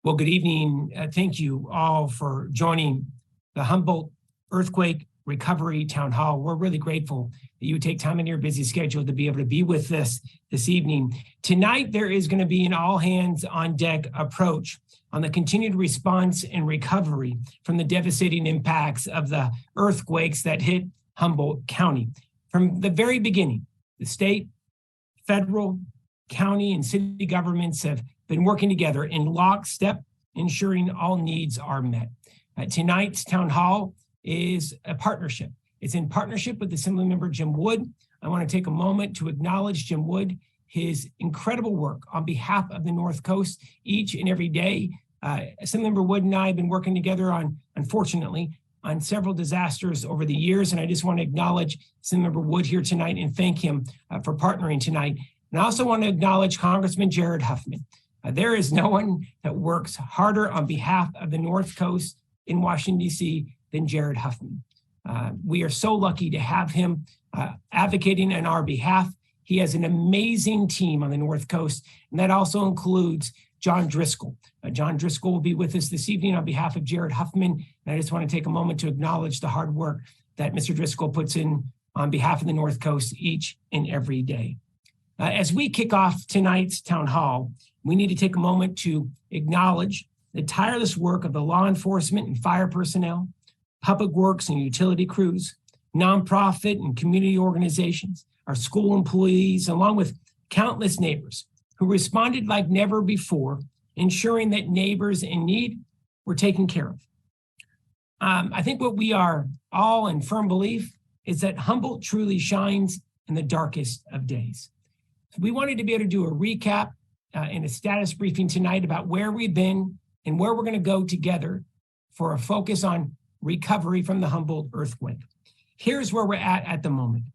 Well, good evening. Thank you all for joining the Humboldt Earthquake Recovery Town Hall. We're really grateful that you take time in your busy schedule to be able to be with us this evening. Tonight, there is going to be an all hands on deck approach on the continued response and recovery from the devastating impacts of the earthquakes that hit Humboldt County. From the very beginning, the state, federal, county, and city governments have been working together in lockstep, ensuring all needs are met. Tonight's town hall is a partnership. It's in partnership with Assemblymember Jim Wood. I want to take a moment to acknowledge Jim Wood, his incredible work on behalf of the North Coast each and every day. Assemblymember Wood and I have been working together unfortunately, on several disasters over the years. And I just want to acknowledge Assemblymember Wood here tonight and thank him for partnering tonight. And I also want to acknowledge Congressman Jared Huffman. There is no one that works harder on behalf of the North Coast in Washington, D.C. than Jared Huffman. We are so lucky to have him advocating on our behalf. He has an amazing team on the North Coast, and that also includes John Driscoll. John Driscoll will be with us this evening on behalf of Jared Huffman, and I just want to take a moment to acknowledge the hard work that Mr. Driscoll puts in on behalf of the North Coast each and every day. As we kick off tonight's town hall, we need to take a moment to acknowledge the tireless work of the law enforcement and fire personnel, public works and utility crews, nonprofit and community organizations, our school employees, along with countless neighbors who responded like never before, ensuring that neighbors in need were taken care of. I think what we are all in firm belief is that Humboldt truly shines in the darkest of days. We wanted to be able to do a recap and a status briefing tonight about where we've been and where we're going to go together for a focus on recovery from the Humboldt earthquake. Here's where we're at the moment.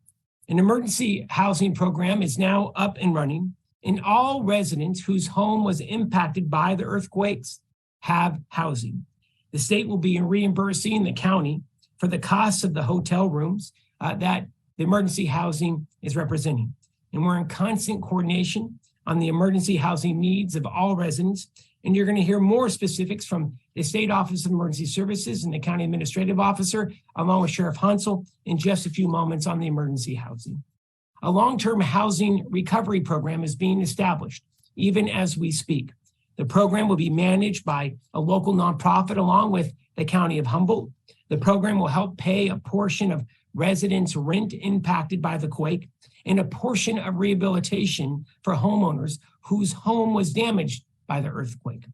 An emergency housing program is now up and running, and all residents whose home was impacted by the earthquakes have housing. The state will be reimbursing the county for the costs of the hotel rooms that the emergency housing is representing. And we're in constant coordination on the emergency housing needs of all residents. And you're going to hear more specifics from the State Office of Emergency Services and the County Administrative Officer, along with Sheriff Hansel, in just a few moments on the emergency housing. A long-term housing recovery program is being established, even as we speak. The program will be managed by a local nonprofit along with the County of Humboldt. The program will help pay a portion of residents' rent impacted by the quake and a portion of rehabilitation for homeowners whose home was damaged by the earthquake.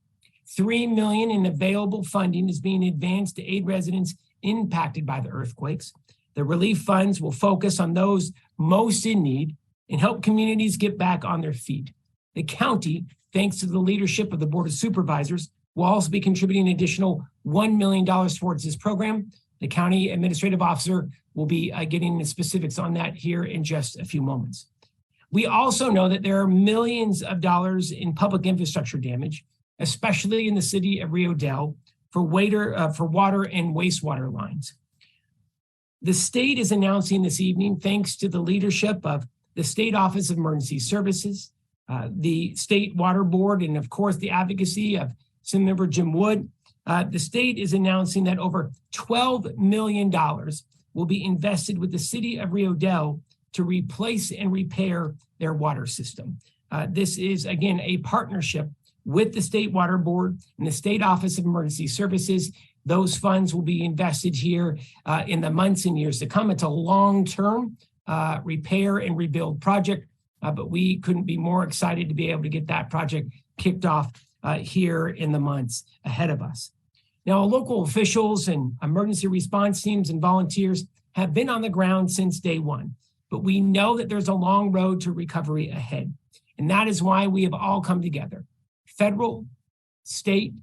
$3 million in available funding is being advanced to aid residents impacted by the earthquakes. The relief funds will focus on those most in need and help communities get back on their feet. The county, thanks to the leadership of the Board of Supervisors, will also be contributing an additional $1 million towards this program. The county administrative officer will be getting the specifics on that here in just a few moments. We also know that there are millions of dollars in public infrastructure damage, especially in the city of Rio Dell, for water and wastewater lines. The state is announcing this evening, thanks to the leadership of the State Office of Emergency Services, the State Water Board, and of course the advocacy of Assemblymember Jim Wood, the state is announcing that over $12 million will be invested with the city of Rio Dell to replace and repair their water system. This is, again, a partnership with the State Water Board and the State Office of Emergency Services. Those funds will be invested here in the months and years to come. It's a long-term repair and rebuild project, but we couldn't be more excited to be able to get that project kicked off here in the months ahead of us. Now, local officials and emergency response teams and volunteers have been on the ground since day one, but we know that there's a long road to recovery ahead. And that is why we have all come together, federal, state,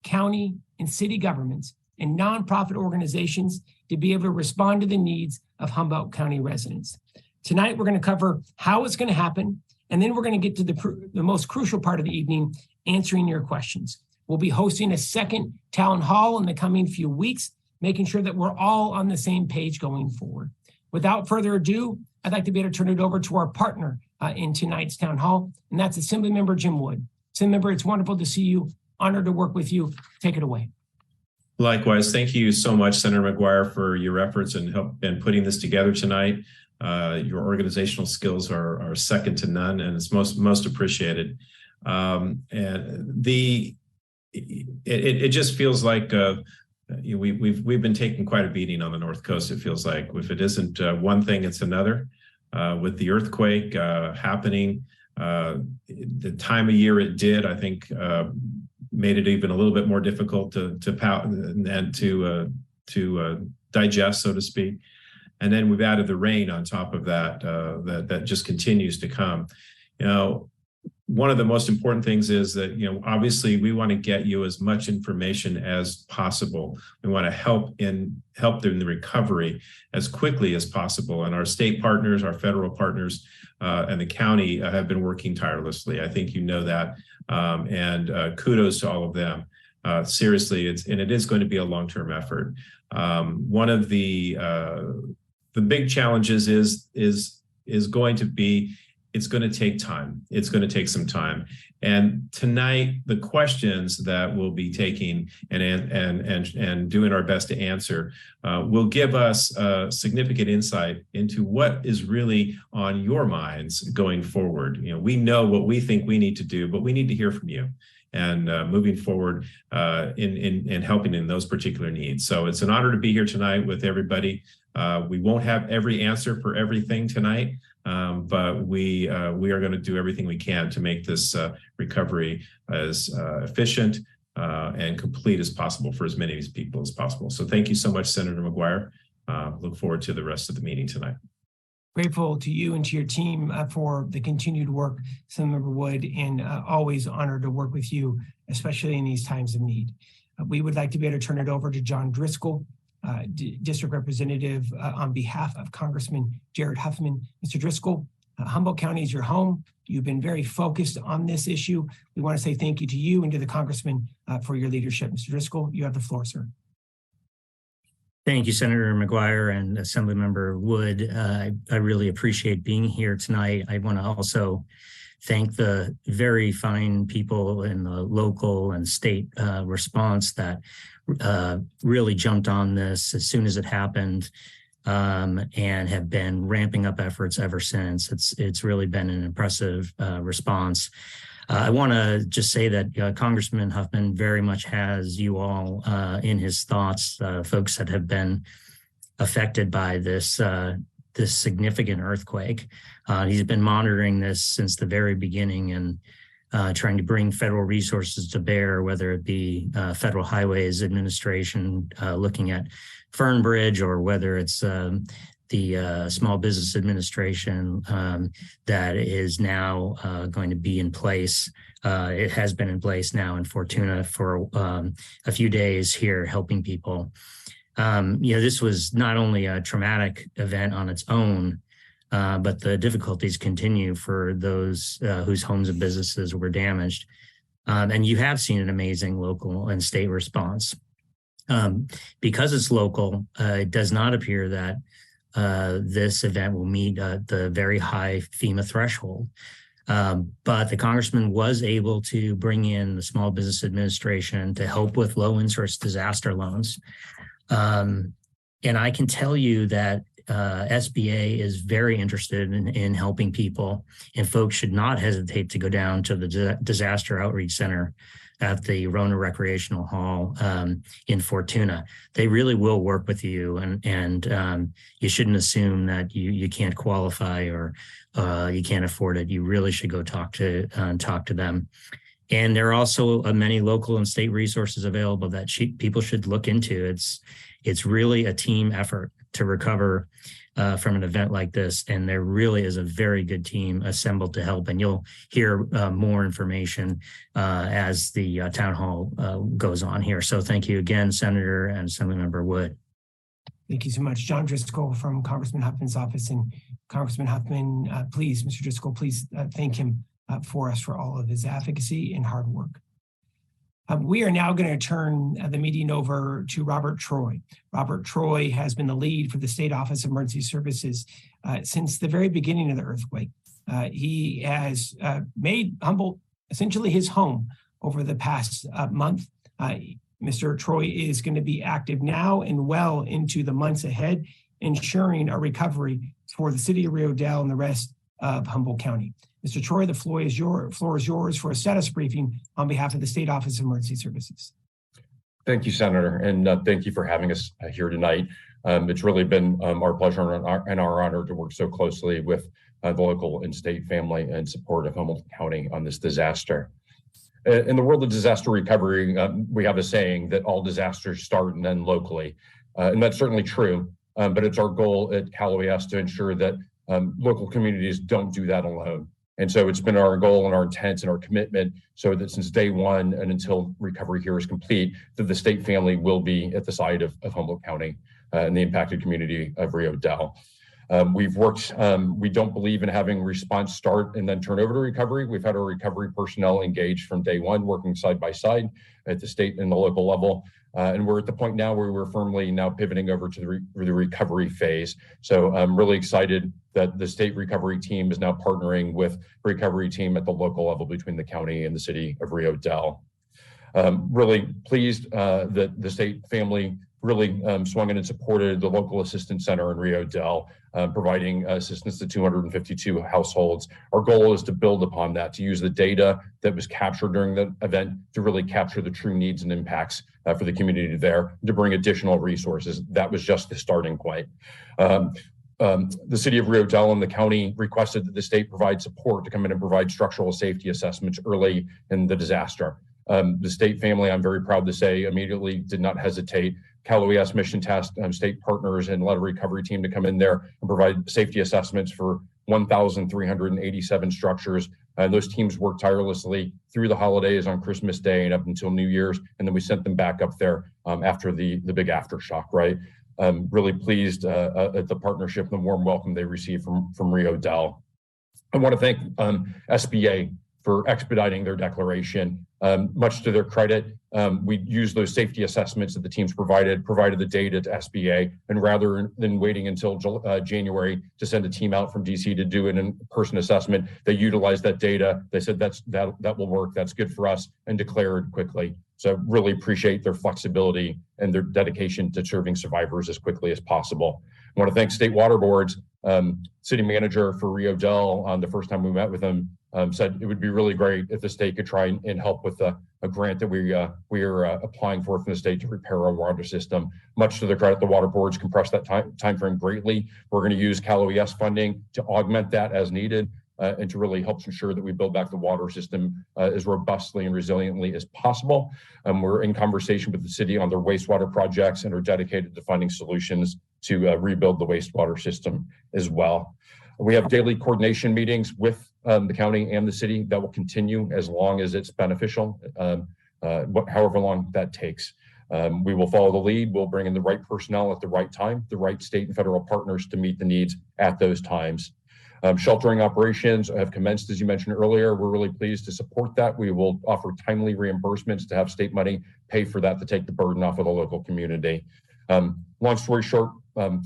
county, and city governments and nonprofit organizations to be able to respond to the needs of Humboldt County residents. Tonight, we're going to cover how it's going to happen, and then we're going to get to the most crucial part of the evening, answering your questions. We'll be hosting a second town hall in the coming few weeks, making sure that we're all on the same page going forward. Without further ado, I'd like to be able to turn it over to our partner in tonight's town hall, and that's Assemblymember Jim Wood. Assemblymember, it's wonderful to see you Honored to work with you. Take it away. Likewise, thank you so much, Senator McGuire, for your efforts and help in putting this together tonight. Your organizational skills are second to none, and it's most appreciated. It just feels like we've been taking quite a beating on the North Coast. It feels like if it isn't one thing, it's another. With the earthquake happening, the time of year it did, I think, made it even a little bit more difficult to digest, so to speak. And then we've added the rain on top of that, that just continues to come. One of the most important things is that, obviously we want to get you as much information as possible. We want to help in the recovery as quickly as possible. And our state partners, our federal partners, and the county have been working tirelessly. I think you know that. And kudos to all of them. Seriously, it is going to be a long-term effort. One of the big challenges is going to be, it's going to take time. It's going to take some time. And tonight, the questions that we'll be taking and doing our best to answer will give us significant insight into what is really on your minds going forward. We know what we think we need to do, but we need to hear from you and moving forward in helping in those particular needs. So it's an honor to be here tonight with everybody. We won't have every answer for everything tonight. But we are going to do everything we can to make this recovery as efficient and complete as possible for as many people as possible. So thank you so much, Senator McGuire. Look forward to the rest of the meeting tonight. Grateful to you and to your team for the continued work, Assemblymember Wood, and always honored to work with you, especially in these times of need. We would like to be able to turn it over to John Driscoll, District Representative on behalf of Congressman Jared Huffman. Mr. Driscoll, Humboldt County is your home. You've been very focused on this issue. We want to say thank you to you and to the Congressman for your leadership. Mr. Driscoll, you have the floor, sir. Thank you, Senator McGuire and Assemblymember Wood. I really appreciate being here tonight. I want to also thank the very fine people in the local and state response that really jumped on this as soon as it happened and have been ramping up efforts ever since. It's really been an impressive response. I want to just say that Congressman Huffman very much has you all in his thoughts, folks that have been affected by this significant earthquake. He's been monitoring this since the very beginning and trying to bring federal resources to bear, whether it be Federal Highways Administration looking at Fern Bridge, or whether it's the Small Business Administration that is now going to be in place. It has been in place now in Fortuna for a few days here, helping people. This was not only a traumatic event on its own, but the difficulties continue for those whose homes and businesses were damaged. And you have seen an amazing local and state response. Because it's local, it does not appear that this event will meet the very high FEMA threshold. But the congressman was able to bring in the Small Business Administration to help with low interest disaster loans. And I can tell you that SBA is very interested in helping people, and folks should not hesitate to go down to the Disaster Outreach Center at the Rona Recreational Hall in Fortuna. They really will work with you, and you shouldn't assume that you can't qualify or you can't afford it. You really should go talk to them. And there are also many local and state resources available that people should look into. It's really a team effort to recover from an event like this. And there really is a very good team assembled to help. And you'll hear more information as the town hall goes on here. So thank you again, Senator and Assemblymember Wood. Thank you so much. John Driscoll from Congressman Huffman's office. And Congressman Huffman, please, Mr. Driscoll, please thank him for us for all of his advocacy and hard work. We are now going to turn the meeting over to Robert Troy. Robert Troy has been the lead for the State Office of Emergency Services since the very beginning of the earthquake. He has made Humboldt essentially his home over the past month. Mr. Troy is going to be active now and well into the months ahead, ensuring a recovery for the city of Rio Dell and the rest of Humboldt County. Mr. Troy, the floor is yours for a status briefing on behalf of the State Office of Emergency Services. Thank you, Senator, and thank you for having us here tonight. It's really been our pleasure and our honor to work so closely with the local and state family and support of Humboldt County on this disaster. In the world of disaster recovery, we have a saying that all disasters start and end locally, and that's certainly true, but it's our goal at Cal OES to ensure that local communities don't do that alone. And so it's been our goal and our intent and our commitment so that since day one and until recovery here is complete, that the state family will be at the side of Humboldt County and the impacted community of Rio Dell. We've worked, we don't believe in having response start and then turn over to recovery. We've had our recovery personnel engaged from day one, working side by side at the state and the local level. And we're at the point now where we're firmly now pivoting over to the recovery phase. So I'm really excited that the state recovery team is now partnering with the recovery team at the local level between the county and the city of Rio Dell. Really pleased that the state family really swung in and supported the local assistance center in Rio Dell, providing assistance to 252 households. Our goal is to build upon that, to use the data that was captured during the event to really capture the true needs and impacts for the community there, to bring additional resources. That was just the starting point. The city of Rio Dell and the county requested that the state provide support to come in and provide structural safety assessments early in the disaster. The state family, I'm very proud to say, immediately did not hesitate. Cal OES Mission Task state partners and led a recovery team to come in there and provide safety assessments for 1,387 structures. And those teams worked tirelessly through the holidays on Christmas Day and up until New Year's. And then we sent them back up there after the big aftershock, right? Really pleased at the partnership and the warm welcome they received from Rio Dell. I want to thank SBA for expediting their declaration. Much to their credit, we used those safety assessments that the teams provided the data to SBA, and rather than waiting until January to send a team out from DC to do an in-person assessment, they utilized that data. They said that will work, that's good for us, and declared quickly. So really appreciate their flexibility and their dedication to serving survivors as quickly as possible. I want to thank state water boards. City manager for Rio Dell, the first time we met with him, said it would be really great if the state could try and help with a grant that we are applying for from the state to repair our water system. Much to their credit, the water boards compressed that time frame greatly. We're going to use Cal OES funding to augment that as needed and to really help ensure that we build back the water system as robustly and resiliently as possible. We're in conversation with the city on their wastewater projects and are dedicated to finding solutions to rebuild the wastewater system as well. We have daily coordination meetings with the county and the city that will continue as long as it's beneficial, however long that takes. We will follow the lead. We'll bring in the right personnel at the right time, the right state and federal partners to meet the needs at those times. Sheltering operations have commenced, as you mentioned earlier. We're really pleased to support that. We will offer timely reimbursements to have state money pay for that to take the burden off of the local community. Long story short,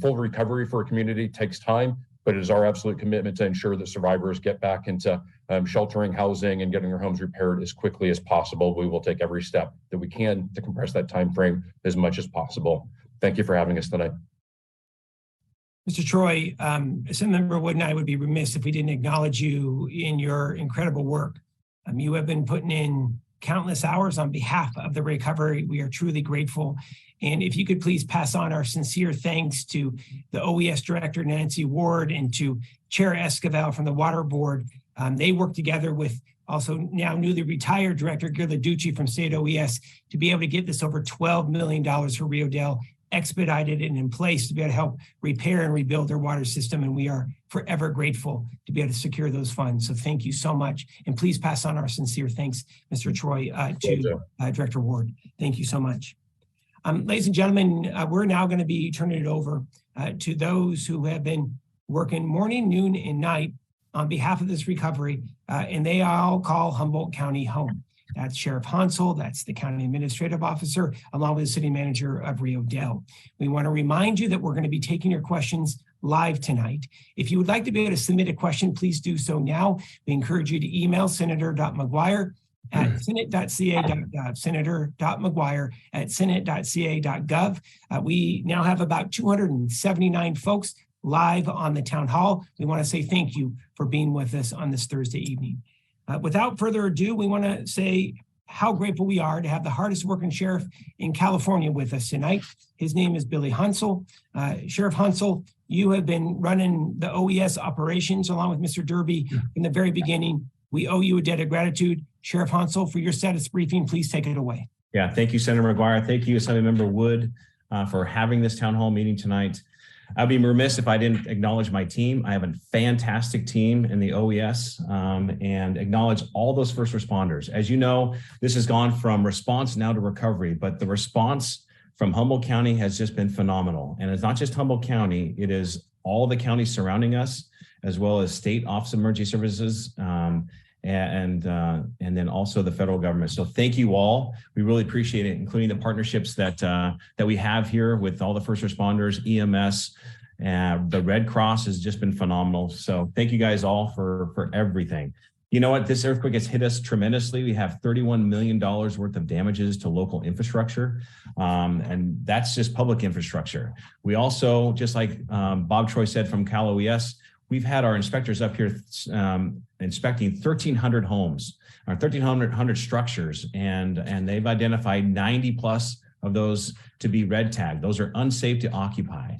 full recovery for a community takes time, but it is our absolute commitment to ensure that survivors get back into sheltering, housing, and getting their homes repaired as quickly as possible. We will take every step that we can to compress that time frame as much as possible. Thank you for having us tonight. Mr. Troy, Assemblymember Wood and I would be remiss if we didn't acknowledge you in your incredible work. You have been putting in countless hours on behalf of the recovery. We are truly grateful. And if you could please pass on our sincere thanks to the OES Director, Nancy Ward, and to Chair Esquivel from the Water Board. They work together with also now newly retired Director Gila Ducci from State OES to be able to get this over $12 million for Rio Dell expedited and in place to be able to help repair and rebuild their water system. And we are forever grateful to be able to secure those funds. So thank you so much. And please pass on our sincere thanks, Mr. Troy, to Director Ward. Thank you so much. Ladies and gentlemen, we're now going to be turning it over to those who have been working morning, noon, and night on behalf of this recovery, and they all call Humboldt County home. That's Sheriff Hansel, that's the County Administrative Officer, along with the City Manager of Rio Dell. We want to remind you that we're going to be taking your questions live tonight. If you would like to be able to submit a question, please do so now. We encourage you to email Senator.McGuire at senate.ca.gov, senator.mcguire@senate.ca.gov. We now have about 279 folks live on the town hall. We want to say thank you for being with us on this Thursday evening. Without further ado, we want to say how grateful we are to have the hardest working sheriff in California with us tonight. His name is Billy Hunsell. Sheriff Hunsell, you have been running the OES operations along with Mr. Derby from the very beginning. We owe you a debt of gratitude. Sheriff Hunsell, for your status briefing, please take it away. Yeah, thank you, Senator McGuire. Thank you, Assemblymember Wood, for having this town hall meeting tonight. I'd be remiss if I didn't acknowledge my team. I have a fantastic team in the OES and acknowledge all those first responders. As you know, this has gone from response now to recovery, but the response from Humboldt County has just been phenomenal. And it's not just Humboldt County, it is all the counties surrounding us, as well as State Office of Emergency Services, and then also the federal government. So thank you all. We really appreciate it, including the partnerships that we have here with all the first responders, EMS, the Red Cross has just been phenomenal. So thank you guys all for everything. You know what? This earthquake has hit us tremendously. We have $31 million worth of damages to local infrastructure, and that's just public infrastructure. We also, just like Bob Troy said from Cal OES, we've had our inspectors up here inspecting 1,300 homes, or 1,300 structures, and they've identified 90 plus of those to be red tagged. Those are unsafe to occupy.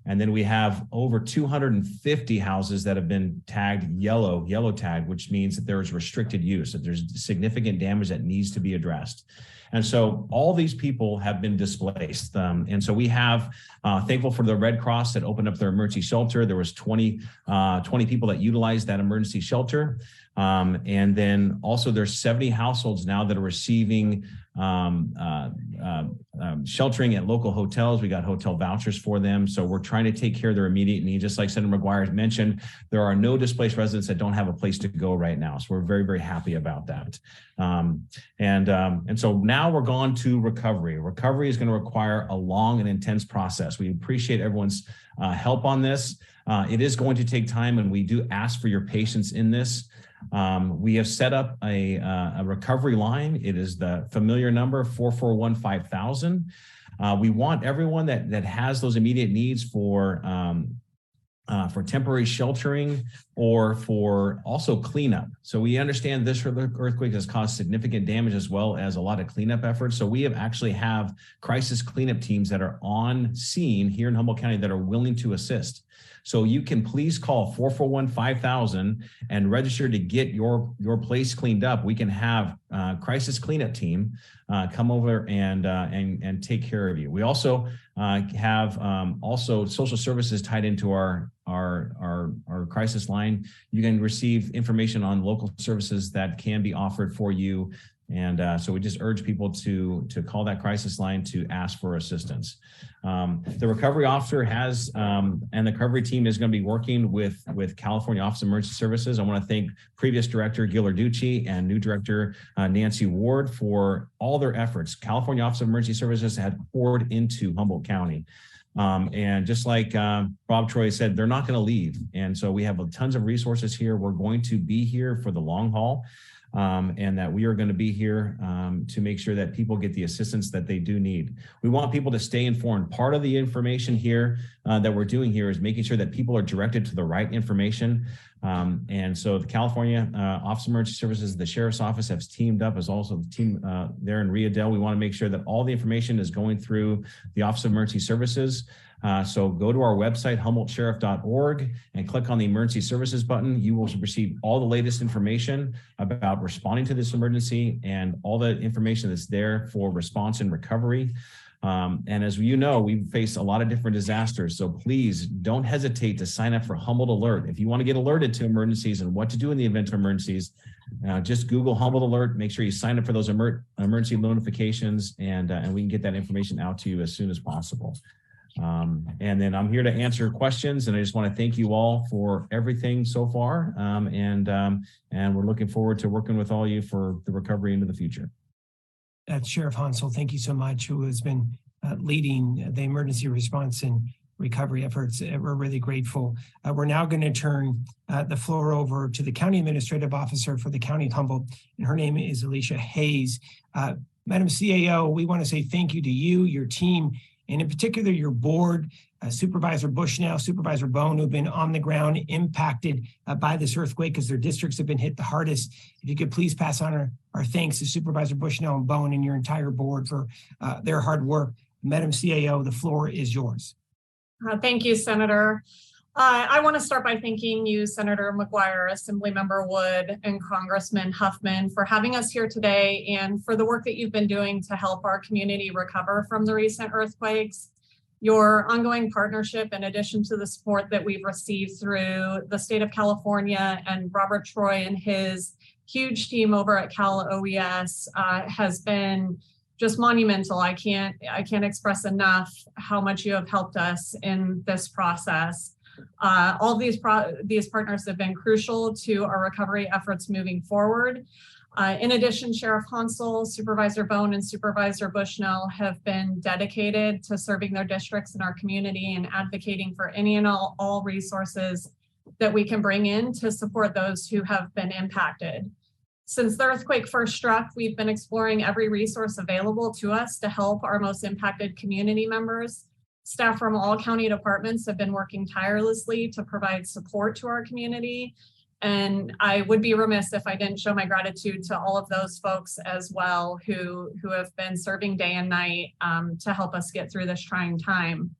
And then we have over 250 houses that have been tagged yellow tagged, which means that there is restricted use, that there's significant damage that needs to be addressed. And so all these people have been displaced. And so we have, thankful for the Red Cross that opened up their emergency shelter. There was 20 people that utilized that emergency shelter. And then also there's 70 households now that are receiving sheltering at local hotels. We got hotel vouchers for them. So we're trying to take care of their immediate needs. Just like Senator McGuire mentioned, there are no displaced residents that don't have a place to go right now. So we're very, very happy about that. And so now we're going to recovery. Recovery is going to require a long and intense process. We appreciate everyone's help on this. It is going to take time, and we do ask for your patience in this. We have set up a recovery line. It is the familiar number 441-5000. We want everyone that has those immediate needs for temporary sheltering or for also cleanup. So we understand this earthquake has caused significant damage as well as a lot of cleanup efforts. So we actually have crisis cleanup teams that are on scene here in Humboldt County that are willing to assist. So you can please call 441-5000 and register to get your place cleaned up. We can have crisis cleanup team come over and take care of you. We also have also social services tied into our crisis line. You can receive information on local services that can be offered for you. And so we just urge people to call that crisis line to ask for assistance. The recovery officer has, and the recovery team is going to be working with California Office of Emergency Services. I want to thank previous director Gil Arducci and new director Nancy Ward for all their efforts. California Office of Emergency Services had poured into Humboldt County. And just like Bob Troy said, they're not going to leave. And so we have tons of resources here. We're going to be here for the long haul. And that we are going to be here to make sure that people get the assistance that they do need. We want people to stay informed. Part of the information here that we're doing here is making sure that people are directed to the right information. And so the California Office of Emergency Services, the Sheriff's Office has teamed up as also the team there in Rio Dell. We want to make sure that all the information is going through the Office of Emergency Services. So go to our website, humboldtsheriff.org, and click on the Emergency Services button. You will receive all the latest information about responding to this emergency and all the information that's there for response and recovery. And as you know, we've faced a lot of different disasters. So please don't hesitate to sign up for Humboldt Alert. If you want to get alerted to emergencies and what to do in the event of emergencies, just Google Humboldt Alert. Make sure you sign up for those emergency notifications, and we can get that information out to you as soon as possible. And then I'm here to answer questions, and I just want to thank you all for everything so far. And we're looking forward to working with all you for the recovery into the future. That's Sheriff Hunsell. Thank you so much, who has been leading the emergency response and recovery efforts. We're really grateful. We're now going to turn the floor over to the County Administrative Officer for the County of Humboldt, and her name is Alicia Hayes. Madam CAO, we want to say thank you to you, your team, and in particular your board, Supervisor Bushnell, Supervisor Bone, who've been on the ground impacted by this earthquake because their districts have been hit the hardest. If you could please pass on our thanks to Supervisor Bushnell and Bone and your entire board for their hard work. Madam CAO, the floor is yours. Thank you, Senator. I want to start by thanking you, Senator McGuire, Assemblymember Wood, and Congressman Huffman for having us here today and for the work that you've been doing to help our community recover from the recent earthquakes. Your ongoing partnership, in addition to the support that we've received through the state of California and Robert Troy and his huge team over at Cal OES, has been just monumental. I can't express enough how much you have helped us in this process. All these partners have been crucial to our recovery efforts moving forward. In addition, Sheriff Hansel, Supervisor Bone, and Supervisor Bushnell have been dedicated to serving their districts and our community and advocating for any and all resources that we can bring in to support those who have been impacted. Since the earthquake first struck, we've been exploring every resource available to us to help our most impacted community members. Staff from all county departments have been working tirelessly to provide support to our community. And I would be remiss if I didn't show my gratitude to all of those folks as well who have been serving day and night to help us get through this trying time.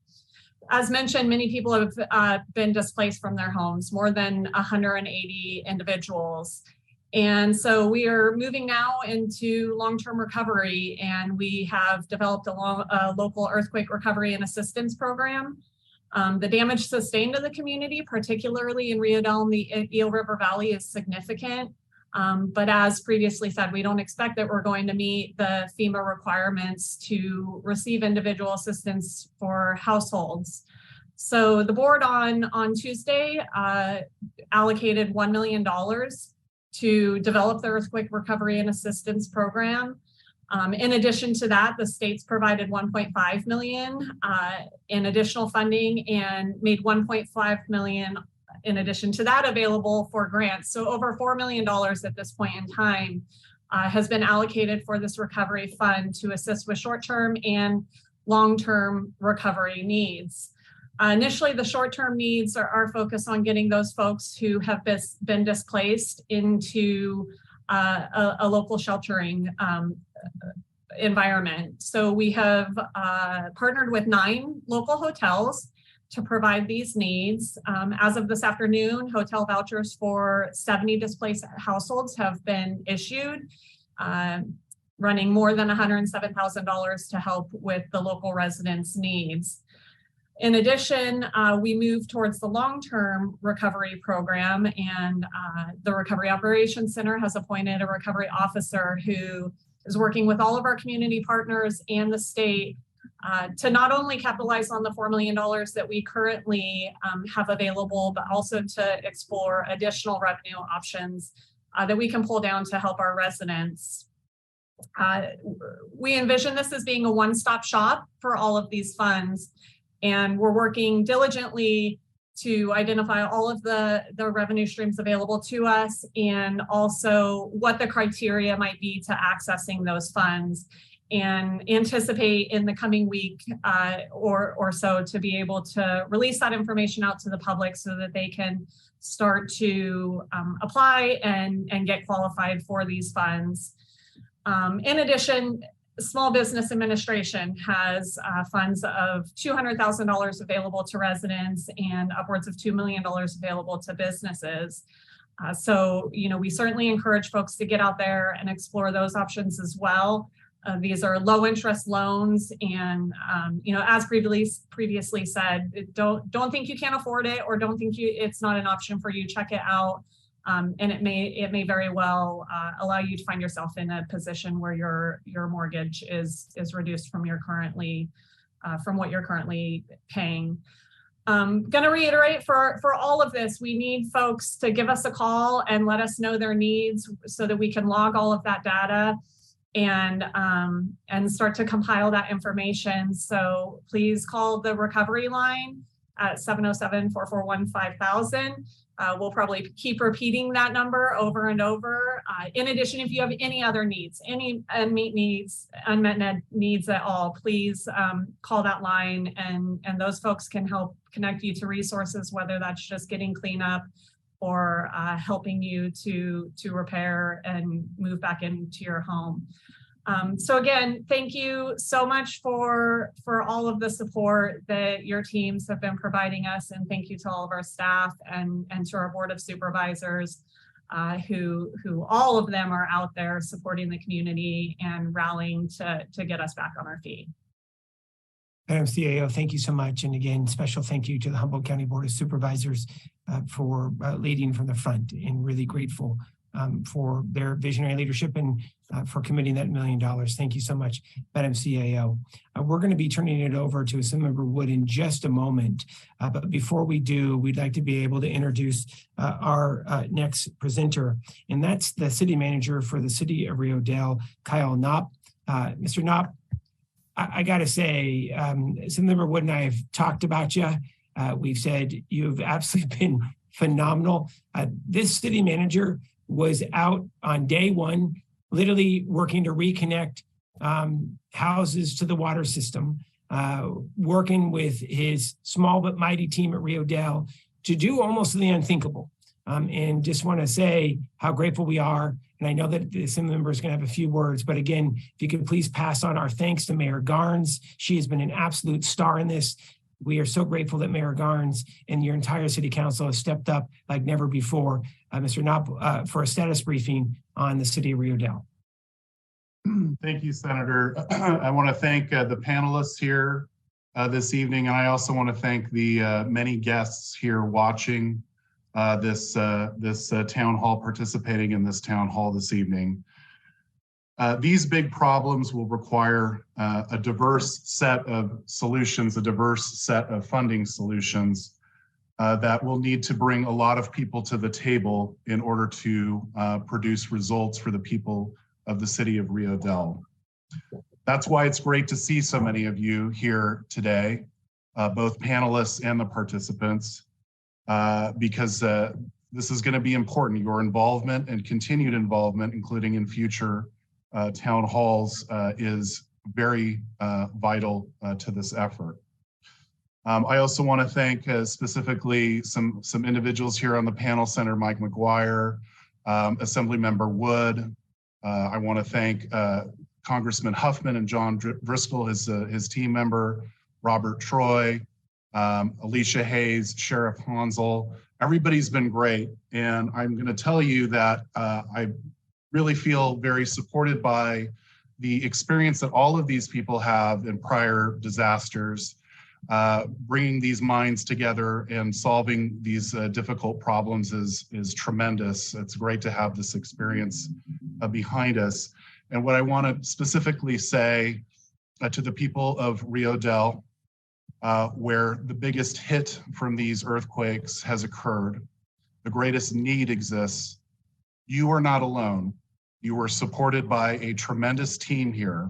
As mentioned, many people have been displaced from their homes, more than 180 individuals. And so we are moving now into long-term recovery, and we have developed a local earthquake recovery and assistance program. The damage sustained in the community, particularly in Rio Dell and the Eel River Valley, is significant. But as previously said, we don't expect that we're going to meet the FEMA requirements to receive individual assistance for households. So the board on Tuesday allocated $1 million to develop the earthquake recovery and assistance program. In addition to that, the states provided $1.5 million in additional funding and made $1.5 million in addition to that available for grants. So over $4 million at this point in time has been allocated for this recovery fund to assist with short-term and long-term recovery needs. Initially, the short-term needs are focused on getting those folks who have been displaced into a local sheltering environment. So we have partnered with 9 local hotels to provide these needs. As of this afternoon, hotel vouchers for 70 displaced households have been issued, running more than $107,000 to help with the local residents' needs. In addition, we move towards the long-term recovery program, and the Recovery Operations Center has appointed a recovery officer who is working with all of our community partners and the state to not only capitalize on the $4 million that we currently have available, but also to explore additional revenue options that we can pull down to help our residents. We envision this as being a one-stop shop for all of these funds. And we're working diligently to identify all of the revenue streams available to us and also what the criteria might be to accessing those funds, and anticipate in the coming week or so to be able to release that information out to the public so that they can start to apply and get qualified for these funds. In addition, Small Business Administration has funds of $200,000 available to residents and upwards of $2 million available to businesses. So, we certainly encourage folks to get out there and explore those options as well. These are low interest loans, and as previously said, don't think you can't afford it or don't think it's not an option for you. Check it out. And it may very well allow you to find yourself in a position where your mortgage is reduced from what you're currently paying. Going to reiterate, for all of this, we need folks to give us a call and let us know their needs so that we can log all of that data and start to compile that information. So please call the recovery line at 707-441-5000. We'll probably keep repeating that number over and over. In addition, if you have any other needs, any unmet needs at all, please call that line, and those folks can help connect you to resources, whether that's just getting cleanup or helping you to repair and move back into your home. So again, thank you so much for all of the support that your teams have been providing us, and thank you to all of our staff and to our Board of Supervisors, who all of them are out there supporting the community and rallying to get us back on our feet. Madam CAO, thank you so much. And again, special thank you to the Humboldt County Board of Supervisors for leading from the front, and really grateful for their visionary leadership and for committing that $1 million. Thank you so much, Madam CAO. We're going to be turning it over to Assemblymember Wood in just a moment. But before we do, we'd like to be able to introduce our next presenter, and that's the City Manager for the City of Rio Dell, Kyle Knopp. Mr. Knopp, I got to say, Assemblymember Wood and I have talked about you. We've said you've absolutely been phenomenal. This city manager was out on day one, literally working to reconnect houses to the water system, working with his small but mighty team at Rio Dell to do almost the unthinkable. And just want to say how grateful we are. And I know that the Assembly member is going to have a few words, but again, if you could please pass on our thanks to Mayor Garnes. She has been an absolute star in this. We are so grateful that Mayor Garnes and your entire city council has stepped up like never before. Mr. Knopp, for a status briefing on the city of Rio Dell. Thank you, Senator. I want to thank the panelists here this evening, and I also want to thank the many guests here watching this town hall, participating in this town hall this evening. These big problems will require a diverse set of solutions, a diverse set of funding solutions that will need to bring a lot of people to the table in order to produce results for the people of the city of Rio Dell. That's why it's great to see so many of you here today, both panelists and the participants, because this is going to be important. Your involvement and continued involvement, including in future town halls, is very vital to this effort. I also want to thank specifically some individuals here on the panel, Senator Mike McGuire, Assemblymember Wood. I want to thank Congressman Huffman and John Driscoll, his team member, Robert Troy, Alicia Hayes, Sheriff Hansel. Everybody's been great. And I'm going to tell you that I really feel very supported by the experience that all of these people have in prior disasters, bringing these minds together and solving these difficult problems is tremendous. It's great to have this experience behind us. And what I want to specifically say to the people of Rio Dell, where the biggest hit from these earthquakes has occurred, the greatest need exists, you are not alone. You are supported by a tremendous team here,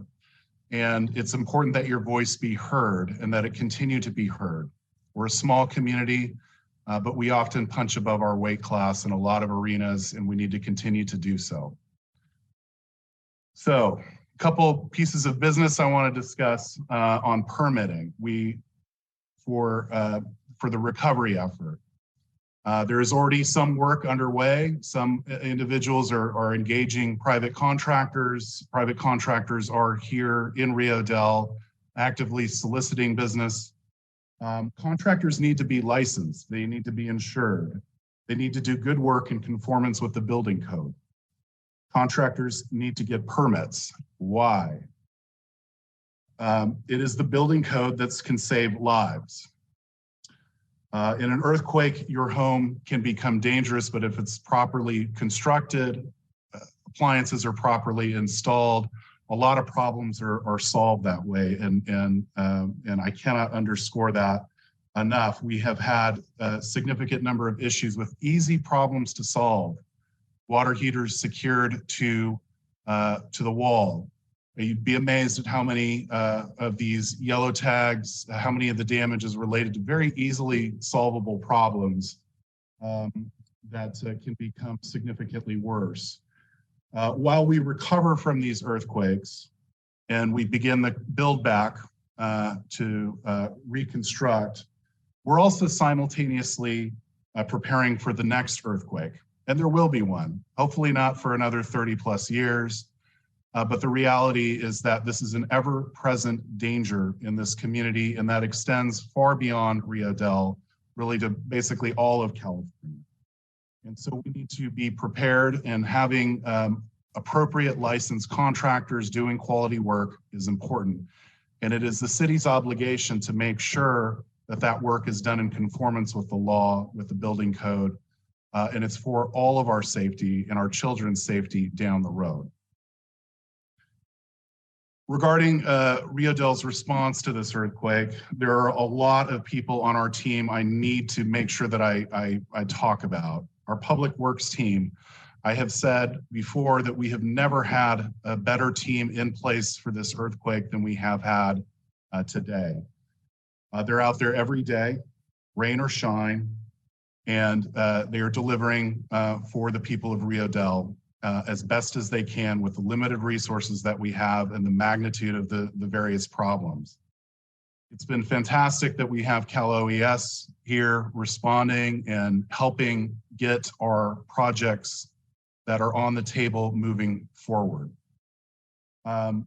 and it's important that your voice be heard and that it continue to be heard. We're a small community, but we often punch above our weight class in a lot of arenas, and we need to continue to do so. So, a couple pieces of business I want to discuss on permitting. For the recovery effort. There is already some work underway. Some individuals are engaging private contractors. Private contractors are here in Rio Dell actively soliciting business. Contractors need to be licensed. They need to be insured. They need to do good work in conformance with the building code. Contractors need to get permits. Why? It is the building code that can save lives. In an earthquake, your home can become dangerous, but if it's properly constructed, appliances are properly installed, a lot of problems are solved that way. And I cannot underscore that enough. We have had a significant number of issues with easy problems to solve. Water heaters secured to the wall, You'd be amazed at how many of these yellow tags, how many of the damage is related to very easily solvable problems that can become significantly worse. While we recover from these earthquakes and we begin the build back to reconstruct, we're also simultaneously preparing for the next earthquake. And there will be one, hopefully not for another 30 plus years. But the reality is that this is an ever-present danger in this community, and that extends far beyond Rio Dell, really to basically all of California. And so we need to be prepared, and having appropriate licensed contractors doing quality work is important. And it is the city's obligation to make sure that that work is done in conformance with the law, with the building code, and it's for all of our safety and our children's safety down the road. Regarding Rio Dell's response to this earthquake, there are a lot of people on our team I need to make sure that I talk about. Our public works team, I have said before that we have never had a better team in place for this earthquake than we have had today. They're out there every day, rain or shine, and they are delivering for the people of Rio Dell as best as they can with the limited resources that we have and the magnitude of the various problems. It's been fantastic that we have Cal OES here responding and helping get our projects that are on the table moving forward. Another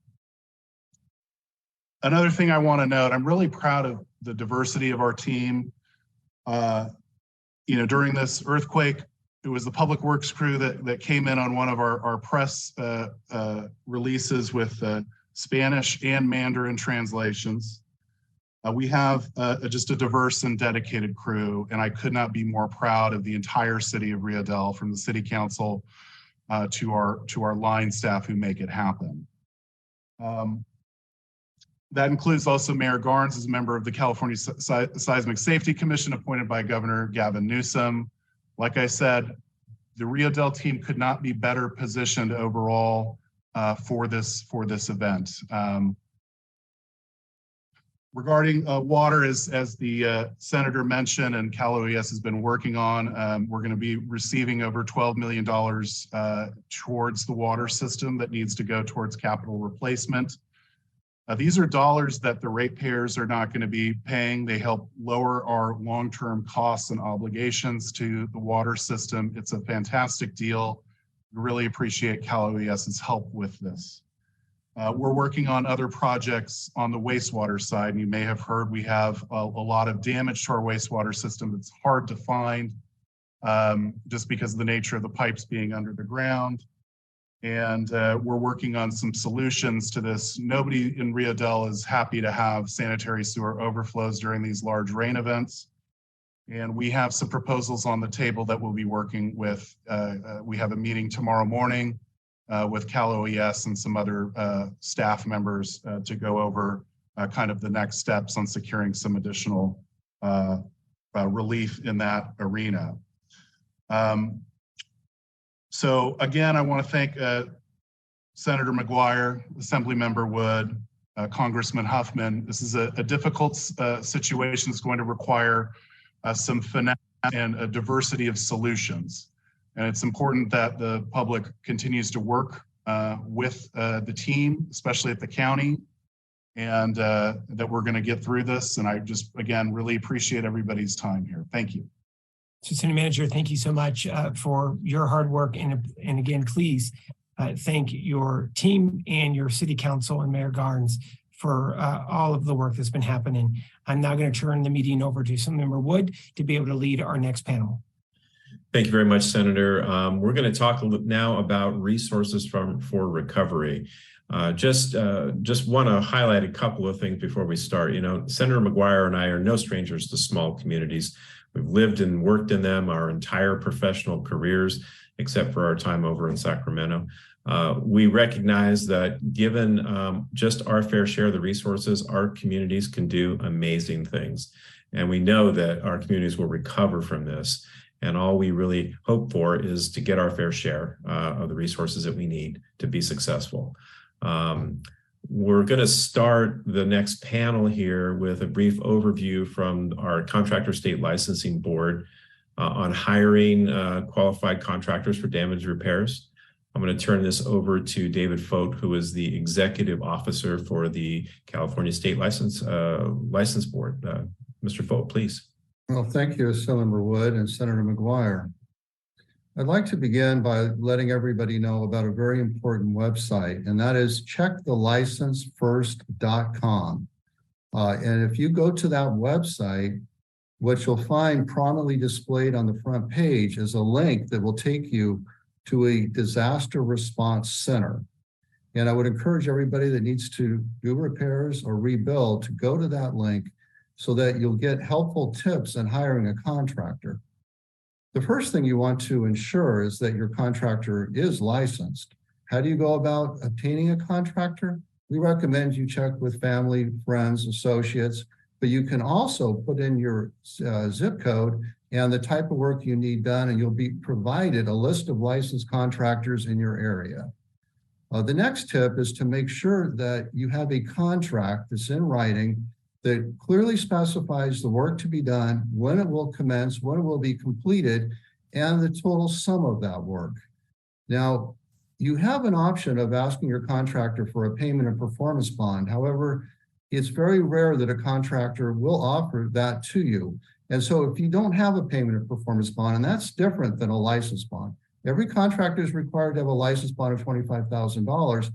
thing I want to note, I'm really proud of the diversity of our team. During this earthquake, it was the public works crew that came in on one of our press releases with Spanish and Mandarin translations. We have just a diverse and dedicated crew, and I could not be more proud of the entire city of Rio Dell, from the city council to our line staff who make it happen. That includes also Mayor Garnes as a member of the California Seismic Safety Commission appointed by Governor Gavin Newsom. Like I said, the Rio Dell team could not be better positioned overall for this event. Regarding water, as the Senator mentioned and Cal OES has been working on, we're going to be receiving over $12 million towards the water system that needs to go towards capital replacement. These are dollars that the ratepayers are not going to be paying. They help lower our long-term costs and obligations to the water system. It's a fantastic deal. We really appreciate Cal OES's help with this. We're working on other projects on the wastewater side, and you may have heard we have a lot of damage to our wastewater system. It's hard to find just because of the nature of the pipes being under the ground. And we're working on some solutions to this. Nobody in Rio Dell is happy to have sanitary sewer overflows during these large rain events. And we have some proposals on the table that we'll be working with. We have a meeting tomorrow morning with Cal OES and some other staff members to go over kind of the next steps on securing some additional relief in that arena. So again, I want to thank Senator McGuire, Assemblymember Wood, Congressman Huffman. This is a difficult situation that's going to require some finesse and a diversity of solutions. And it's important that the public continues to work with the team, especially at the county, and that we're going to get through this. And I just, again, really appreciate everybody's time here. Thank you. So, City Manager, thank you so much for your hard work. And again, please thank your team and your City Council and Mayor Garnes for all of the work that's been happening. I'm now going to turn the meeting over to Assemblymember Wood to be able to lead our next panel. Thank you very much, Senator. We're going to talk now about resources for recovery. Just want to highlight a couple of things before we start. Senator McGuire and I are no strangers to small communities. We've lived and worked in them our entire professional careers, except for our time over in Sacramento. We recognize that given just our fair share of the resources, our communities can do amazing things. And we know that our communities will recover from this. And all we really hope for is to get our fair share of the resources that we need to be successful. We're going to start the next panel here with a brief overview from our Contractor State Licensing Board on hiring qualified contractors for damage repairs. I'm going to turn this over to David Fote, who is the Executive Officer for the California State License Board. Mr. Fote, please. Well, thank you, Assemblymember Wood and Senator McGuire. I'd like to begin by letting everybody know about a very important website, and that is checkthelicenseFirst.com. And if you go to that website, what you'll find prominently displayed on the front page is a link that will take you to a disaster response center. And I would encourage everybody that needs to do repairs or rebuild to go to that link so that you'll get helpful tips in hiring a contractor. The first thing you want to ensure is that your contractor is licensed. How do you go about obtaining a contractor? We recommend you check with family, friends, associates, but you can also put in your zip code and the type of work you need done, and you'll be provided a list of licensed contractors in your area. The next tip is to make sure that you have a contract that's in writing that clearly specifies the work to be done, when it will commence, when it will be completed, and the total sum of that work. Now, you have an option of asking your contractor for a payment and performance bond. However, it's very rare that a contractor will offer that to you. And so if you don't have a payment and performance bond, and that's different than a license bond. Every contractor is required to have a license bond of $25,000.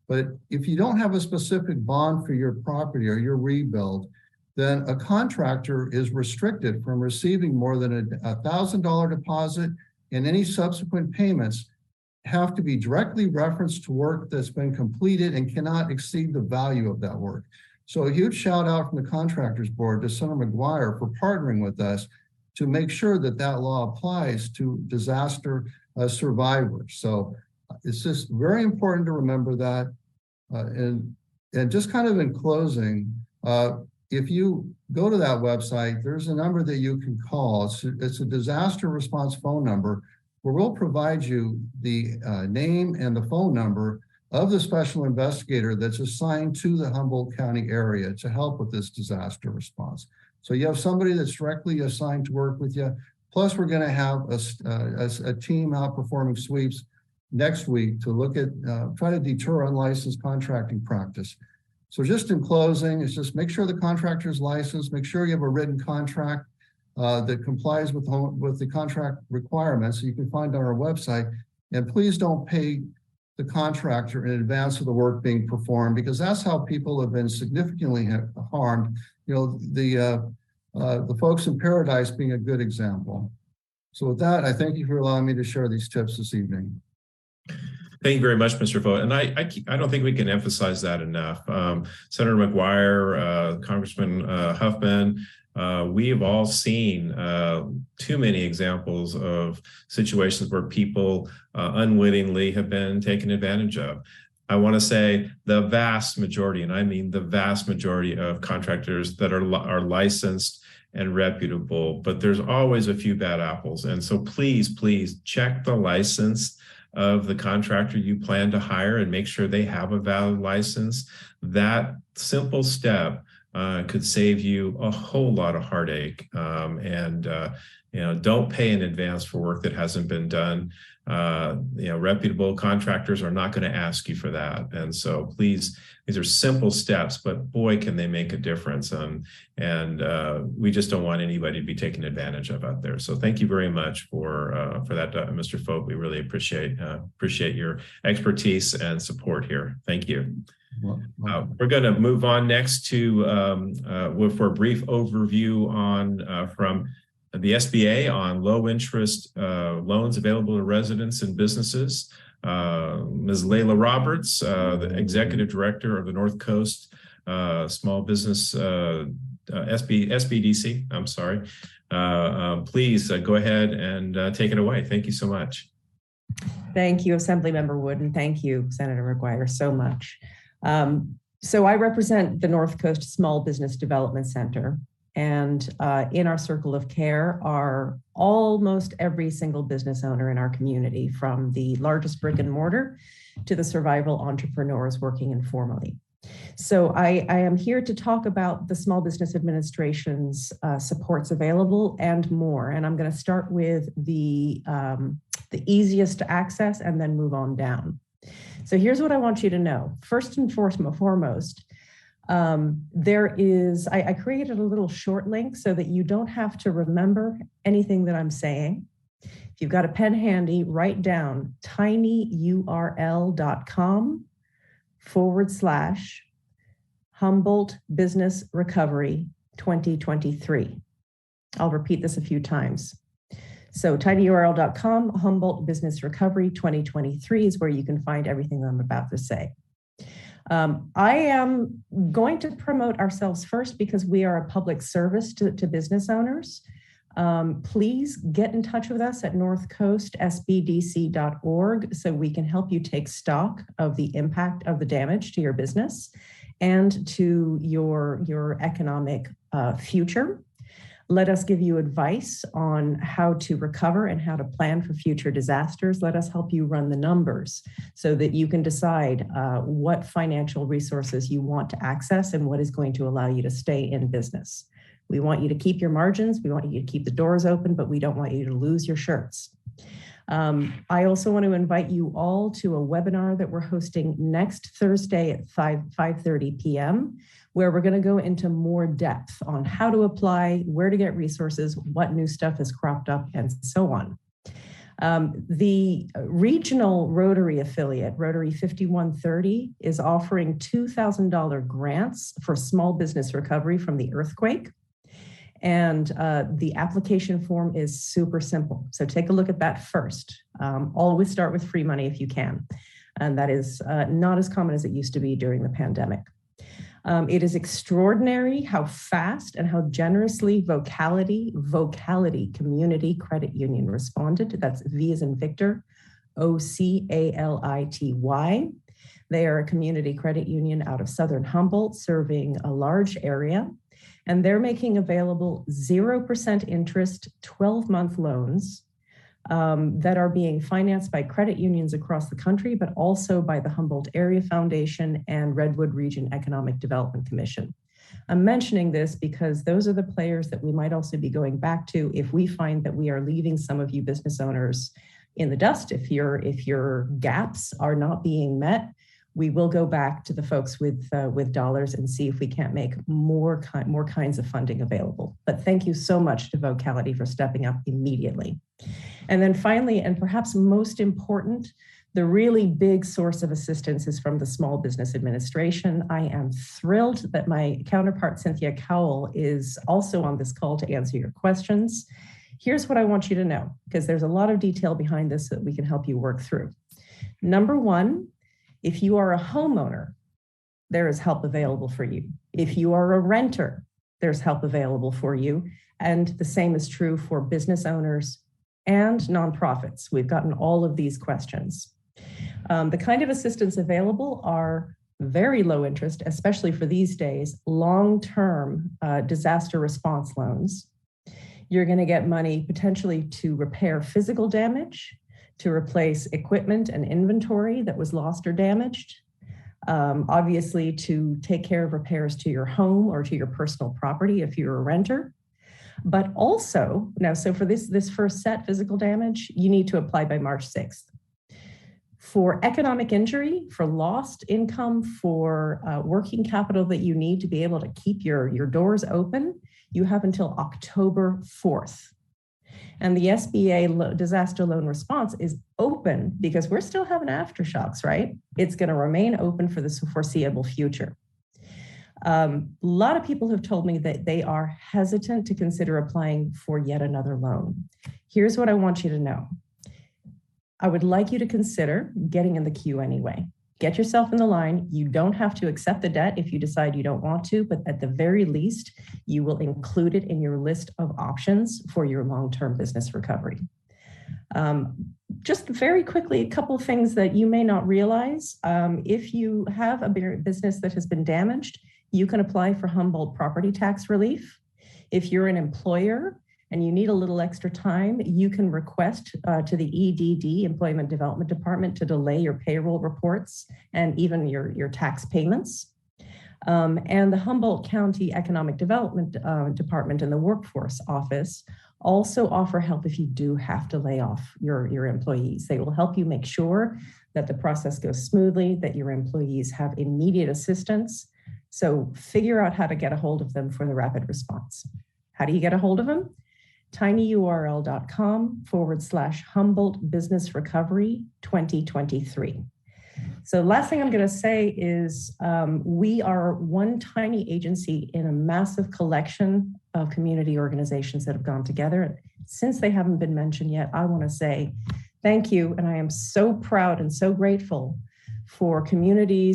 But if you don't have a specific bond for your property or your rebuild, then a contractor is restricted from receiving more than a $1,000 deposit, and any subsequent payments have to be directly referenced to work that's been completed and cannot exceed the value of that work. So a huge shout out from the Contractors Board to Senator McGuire for partnering with us to make sure that that law applies to disaster survivors. So it's just very important to remember that. And just kind of in closing, if you go to that website, there's a number that you can call. It's a disaster response phone number where we'll provide you the name and the phone number of the special investigator that's assigned to the Humboldt County area to help with this disaster response. So you have somebody that's directly assigned to work with you. Plus, we're going to have a team out performing sweeps next week to look at, try to deter unlicensed contracting practice. So just in closing, it's just make sure the contractor is licensed, make sure you have a written contract that complies with the contract requirements you can find on our website. And please don't pay the contractor in advance of the work being performed, because that's how people have been significantly harmed. You know, the folks in Paradise being a good example. So with that, I thank you for allowing me to share these tips this evening. Thank you very much, Mr. Fote. And I don't think we can emphasize that enough. Senator McGuire, Congressman Huffman, we have all seen too many examples of situations where people unwittingly have been taken advantage of. I want to say the vast majority, and I mean the vast majority of contractors that are licensed and reputable, but there's always a few bad apples. And so please check the license of the contractor you plan to hire and make sure they have a valid license. That simple step could save you a whole lot of heartache. Don't pay in advance for work that hasn't been done. Reputable contractors are not going to ask you for that. And so please, these are simple steps, but boy, can they make a difference. And we just don't want anybody to be taken advantage of out there. So thank you very much for that, Mr. Fote. We really appreciate your expertise and support here. Thank you. We're going to move on next to for a brief overview on from the SBA on low interest loans available to residents and businesses. Ms. Layla Roberts, the Executive Director of the North Coast Small Business SBDC. I'm sorry. Please go ahead and take it away. Thank you so much. Thank you, Assemblymember Wood, and thank you, Senator McGuire, so much. So I represent the North Coast Small Business Development Center, and in our circle of care are almost every single business owner in our community, from the largest brick and mortar to the survival entrepreneurs working informally. So I am here to talk about the Small Business Administration's supports available and more. And I'm going to start with the easiest to access and then move on down. So here's what I want you to know. First and foremost, I created a little short link so that you don't have to remember anything that I'm saying. If you've got a pen handy, write down tinyurl.com/Humboldt Business Recovery 2023. I'll repeat this a few times. So tinyurl.com, Humboldt Business Recovery 2023 is where you can find everything I'm about to say. I am going to promote ourselves first because we are a public service to business owners. Please get in touch with us at northcoastsbdc.org so we can help you take stock of the impact of the damage to your business and to your economic future. Let us give you advice on how to recover and how to plan for future disasters. Let us help you run the numbers so that you can decide what financial resources you want to access and what is going to allow you to stay in business. We want you to keep your margins. We want you to keep the doors open, but we don't want you to lose your shirts. I also want to invite you all to a webinar that we're hosting next Thursday at 5:30 p.m., where we're going to go into more depth on how to apply, where to get resources, what new stuff has cropped up, and so on. The regional Rotary affiliate, Rotary 5130, is offering $2,000 grants for small business recovery from the earthquake. And the application form is super simple. So take a look at that first. Always start with free money if you can. And that is not as common as it used to be during the pandemic. It is extraordinary how fast and how generously Vocality Community Credit Union responded. That's V as in Victor, OCALITY. They are a community credit union out of Southern Humboldt serving a large area. And they're making available 0% interest 12-month loans that are being financed by credit unions across the country, but also by the Humboldt Area Foundation and Redwood Region Economic Development Commission. I'm mentioning this because those are the players that we might also be going back to if we find that we are leaving some of you business owners in the dust. If your gaps are not being met, we will go back to the folks with dollars and see if we can't make more kinds of funding available. But thank you so much to Vocality for stepping up immediately. And then finally, and perhaps most important, the really big source of assistance is from the Small Business Administration. I am thrilled that my counterpart, Cynthia Cowell, is also on this call to answer your questions. Here's what I want you to know, because there's a lot of detail behind this that we can help you work through. Number one, if you are a homeowner, there is help available for you. If you are a renter, there's help available for you. And the same is true for business owners and nonprofits. We've gotten all of these questions. The kind of assistance available are very low interest, especially for these days, long-term disaster response loans. You're going to get money potentially to repair physical damage, to replace equipment and inventory that was lost or damaged, obviously to take care of repairs to your home or to your personal property if you're a renter. But also, now, so for this first set, physical damage, you need to apply by March 6th. For economic injury, for lost income, for working capital that you need to be able to keep your doors open, you have until October 4th. And the SBA disaster loan response is open because we're still having aftershocks, right? It's going to remain open for the foreseeable future. A lot of people have told me that they are hesitant to consider applying for yet another loan. Here's what I want you to know. I would like you to consider getting in the queue anyway. Get yourself in the line. You don't have to accept the debt if you decide you don't want to, but at the very least, you will include it in your list of options for your long-term business recovery. Just very quickly, a couple of things that you may not realize. If you have a business that has been damaged, you can apply for Humboldt property tax relief. If you're an employer and you need a little extra time, you can request to the EDD, Employment Development Department, to delay your payroll reports and even your tax payments. And the Humboldt County Economic Development Department and the Workforce Office also offer help if you do have to lay off your employees. They will help you make sure that the process goes smoothly, that your employees have immediate assistance. So figure out how to get a hold of them for the rapid response. How do you get a hold of them? tinyurl.com/Humboldt Business Recovery 2023. So last thing I'm going to say is we are one tiny agency in a massive collection of community organizations that have gone together. Since they haven't been mentioned yet, I want to say thank you. And I am so proud and so grateful for community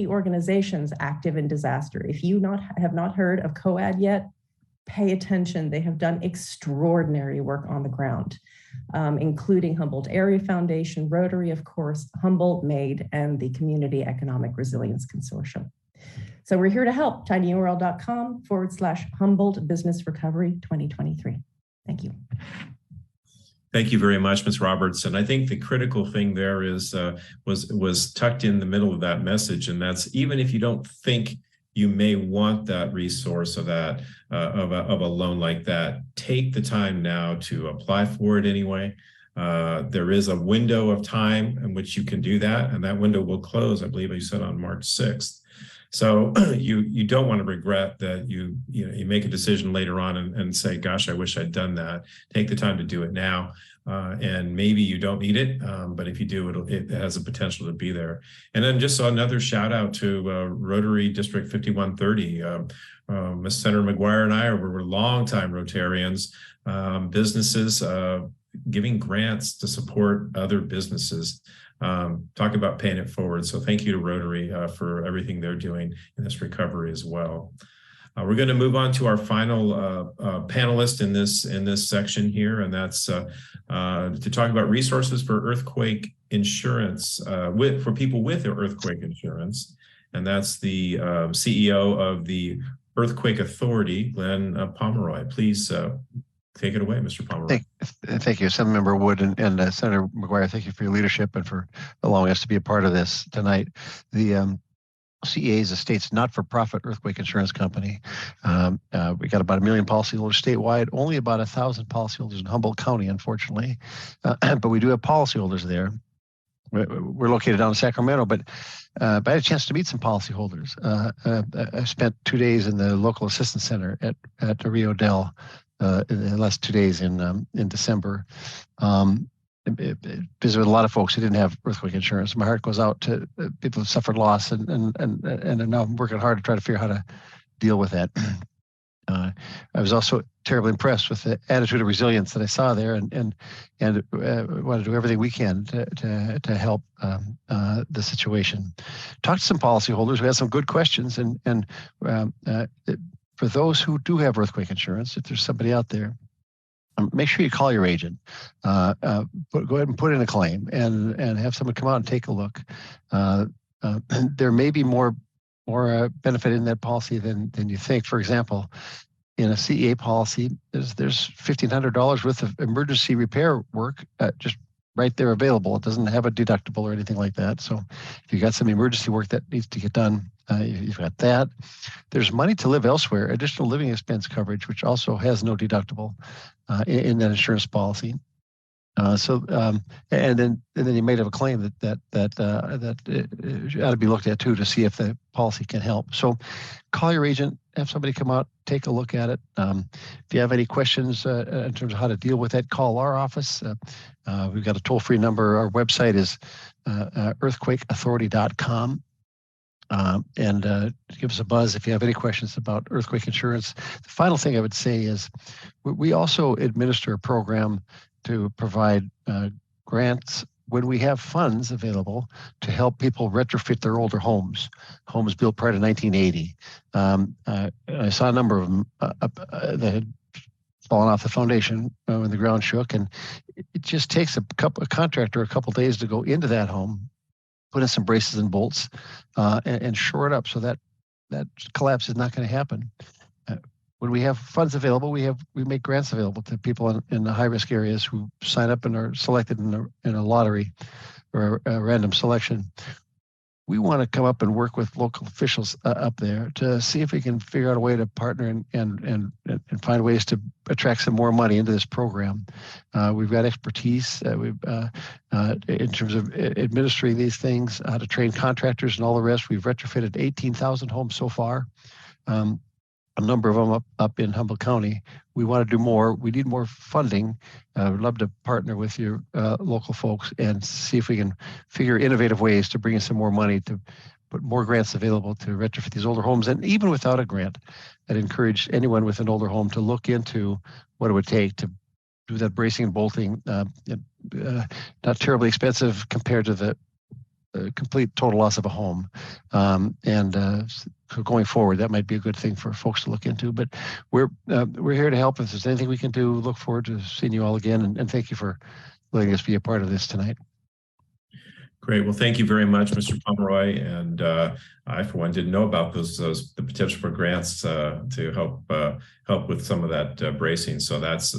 organizations active in disaster. If you have not heard of COAD yet, pay attention. They have done extraordinary work on the ground, including Humboldt Area Foundation, Rotary, of course, Humboldt MAID, and the Community Economic Resilience Consortium. So we're here to help. tinyurl.com/Humboldt Business Recovery 2023. Thank you. Thank you very much, Ms. Robertson. I think the critical thing there is was tucked in the middle of that message, and that's even if you don't think you may want that resource of that of a loan like that, take the time now to apply for it anyway. There is a window of time in which you can do that, and that window will close, I believe you said, on March 6th. So you don't want to regret that you make a decision later on and say, gosh, I wish I'd done that. Take the time to do it now. And maybe you don't need it, but if you do, it has a potential to be there. And then just another shout out to Rotary District 5130. Ms. Senator McGuire and I were longtime Rotarians, businesses giving grants to support other businesses. Talk about paying it forward. So thank you to Rotary for everything they're doing in this recovery as well. We're going to move on to our final panelist in this section here, and that's to talk about resources for earthquake insurance for people with earthquake insurance, and that's the CEO of the Earthquake Authority, Glenn Pomeroy. Please take it away, Mr. Pomeroy. Thank you, Assemblymember Wood and Senator McGuire. Thank you for your leadership and for allowing us to be a part of this tonight. The CEA is the state's not-for-profit earthquake insurance company. We got about 1 million policyholders statewide, only about 1,000 policyholders in Humboldt County, unfortunately. But we do have policyholders there. We're located down in Sacramento, but I had a chance to meet some policyholders. I spent 2 days in the local assistance center at the Rio Dell in the last 2 days in December. Visited with a lot of folks who didn't have earthquake insurance. My heart goes out to people who suffered loss, and now I'm working hard to try to figure out how to deal with that. I was also terribly impressed with the attitude of resilience that I saw there, and want to do everything we can to help the situation. Talked to some policyholders who had some good questions, and for those who do have earthquake insurance, if there's somebody out there, make sure you call your agent. Go ahead and put in a claim and have someone come out and take a look. There may be more benefit in that policy than you think. For example, in a CEA policy, there's $1,500 worth of emergency repair work just right there available. It doesn't have a deductible or anything like that. So if you got some emergency work that needs to get done, you've got that. There's money to live elsewhere, additional living expense coverage, which also has no deductible in that insurance policy. And then you might have a claim that ought to be looked at too to see if the policy can help. So call your agent, have somebody come out, take a look at it. If you have any questions in terms of how to deal with that, call our office. We've got a toll-free number. Our website is earthquakeauthority.com. And give us a buzz if you have any questions about earthquake insurance. The final thing I would say is we also administer a program to provide grants when we have funds available to help people retrofit their older homes built prior to 1980. I saw a number of them that had fallen off the foundation when the ground shook, and it just takes a contractor a couple days to go into that home, put in some braces and bolts, and shore it up so that collapse is not going to happen. When we have funds available, we make grants available to people in the high-risk areas who sign up and are selected in a lottery or a random selection. we want to come up and work with local officials up there to see if we can figure out a way to partner and find ways to attract some more money into this program. We've got expertise in terms of administering these things, how to train contractors and all the rest. We've retrofitted 18,000 homes so far. A number of them up in Humboldt County. We want to do more. We need more funding. We'd love to partner with your local folks and see if we can figure innovative ways to bring in some more money to put more grants available to retrofit these older homes. And even without a grant, I'd encourage anyone with an older home to look into what it would take to do that bracing and bolting. Not terribly expensive compared to the complete total loss of a home. So going forward, that might be a good thing for folks to look into. But we're here to help. If there's anything we can do, look forward to seeing you all again. And thank you for letting us be a part of this tonight. Great. Well, thank you very much, Mr. Pomeroy. And I, for one, didn't know about the potential for grants to help with some of that bracing. So that's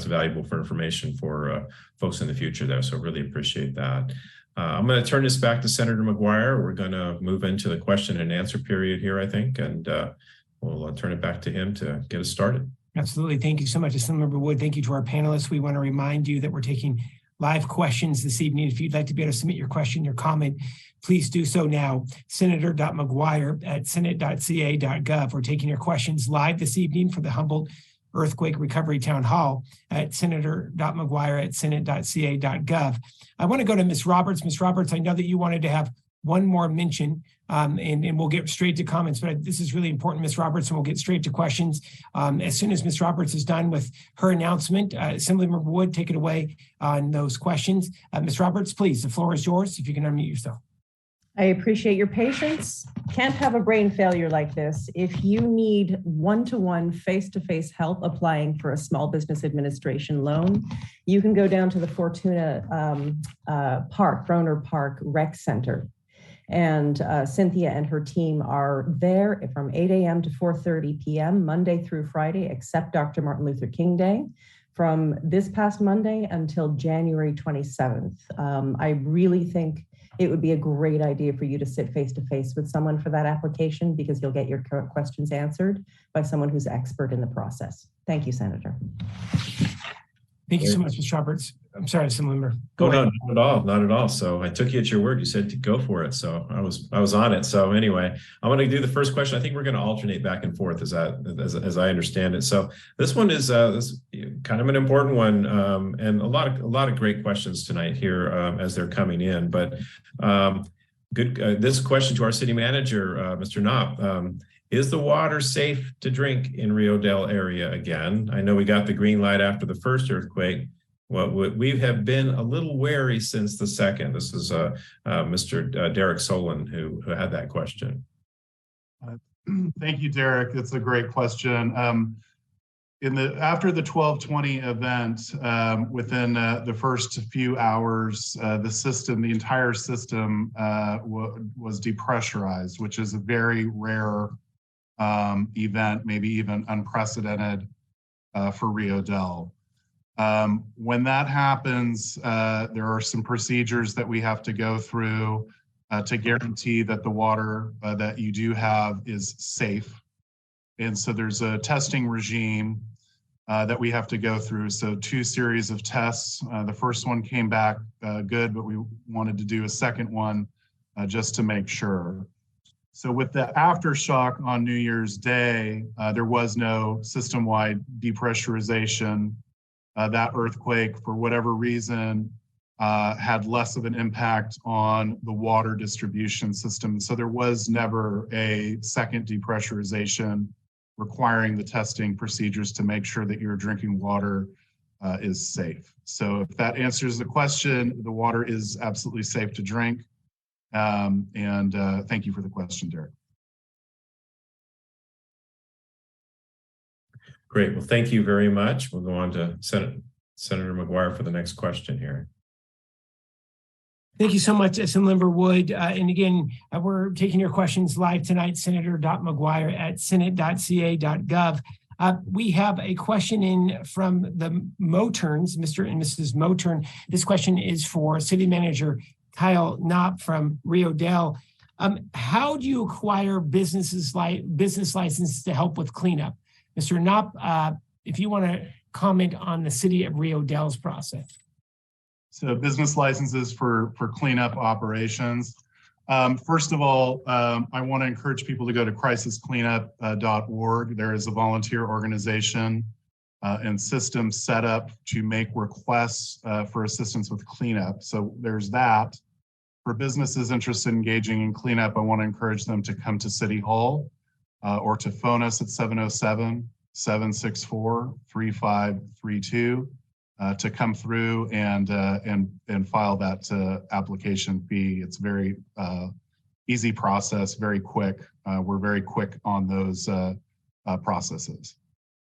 valuable for information for folks in the future there. So really appreciate that. I'm going to turn this back to Senator McGuire. We're going to move into the question and answer period here, I think, and we'll turn it back to him to get us started. Absolutely. Thank you so much, Assemblymember Wood. Thank you to our panelists. We want to remind you that we're taking live questions this evening. If you'd like to be able to submit your question, your comment, please do so now. Senator.mcguire@senate.ca.gov. We're taking your questions live this evening for the Humboldt Earthquake Recovery Town Hall at senator.mcguire@senate.ca.gov. I want to go to Ms. Roberts. Ms. Roberts, I know that you wanted to have one more mention, and we'll get straight to comments, but this is really important, Ms. Roberts, and we'll get straight to questions. As soon as Ms. Roberts is done with her announcement, Assemblymember Wood, take it away on those questions. Ms. Roberts, please, the floor is yours, if you can unmute yourself. I appreciate your patience. Can't have a brain failure like this. If you need one-to-one, face-to-face help applying for a small business administration loan, you can go down to the Fortuna Groner Park Rec Center. And Cynthia and her team are there from 8 a.m. to 4:30 p.m., Monday through Friday, except Dr. Martin Luther King Day, from this past Monday until January 27th. I really think it would be a great idea for you to sit face-to-face with someone for that application, because you'll get your questions answered by someone who's expert in the process. Thank you, Senator. Thank you so much, Ms. Roberts. I'm sorry, Assemblymember. No, not at all, not at all. So I took you at your word. You said to go for it, so I was on it. So anyway, I'm going to do the first question. I think we're going to alternate back and forth as I understand it. So this one is kind of an important one, and a lot of great questions tonight here as they're coming in. But this question to our city manager, Mr. Knopp. Is the water safe to drink in Rio Dell area again? I know we got the green light after the first earthquake. Well, we have been a little wary since the second. This is Mr. Derek Solon who had that question. Thank you, Derek. It's a great question. After the 1220 event, within the first few hours, the entire system was depressurized, which is a very rare event, maybe even unprecedented for Rio Dell. When that happens, there are some procedures that we have to go through to guarantee that the water that you do have is safe. And so there's a testing regime that we have to go through. So 2 series of tests. The first one came back good, but we wanted to do a second one just to make sure. So with the aftershock on New Year's Day, there was no system-wide depressurization. That earthquake, for whatever reason, had less of an impact on the water distribution system. So there was never a second depressurization requiring the testing procedures to make sure that your drinking water is safe. So if that answers the question, the water is absolutely safe to drink. Thank you for the question, Derek. Great. Well, thank you very much. We'll go on to Senator McGuire for the next question here. Thank you so much, Assemblymember Wood. And again, we're taking your questions live tonight, senator.mcguire@senate.ca.gov. We have a question in from the Moterns, Mr. and Mrs. Motern. This question is for City Manager Kyle Knopp from Rio Dell. How do you acquire business licenses to help with cleanup? Mr. Knopp, if you want to comment on the city of Rio Dell's process. So business licenses for cleanup operations. First of all, I want to encourage people to go to crisiscleanup.org. There is a volunteer organization and system set up to make requests for assistance with cleanup. So there's that. For businesses interested in engaging in cleanup, I want to encourage them to come to City Hall or to phone us at 707-764-3532 to come through and file that application fee. It's very easy process, very quick. We're very quick on those processes.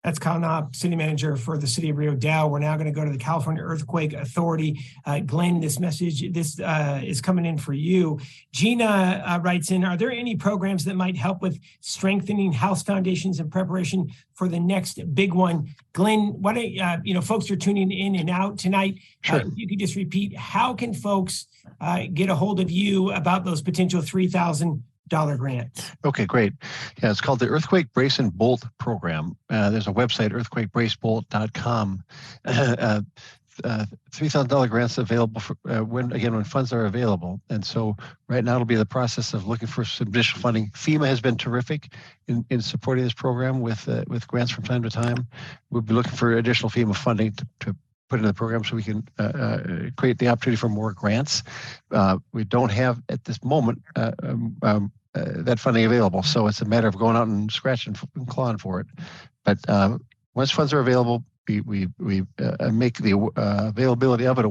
That's Kyle Knopp, City Manager for the City of Rio Dell. We're now going to go to the California Earthquake Authority. Glenn, this is coming in for you. Gina writes in, are there any programs that might help with strengthening house foundations in preparation for the next big one? Glenn, what folks are tuning in and out tonight. Sure. If you could just repeat, how can folks get a hold of you about those potential $3,000 grant? Okay, great. Yeah, it's called the Earthquake Brace and Bolt Program. There's a website, earthquakebracebolt.com. $3,000 grants available for when funds are available. And so right now it'll be the process of looking for some additional funding. FEMA has been terrific in supporting this program with grants from time to time. We'll be looking for additional FEMA funding to put in the program so we can create the opportunity for more grants. We don't have at this moment that funding available. So it's a matter of going out and scratching and clawing for it. But once funds are available, we make the availability of it,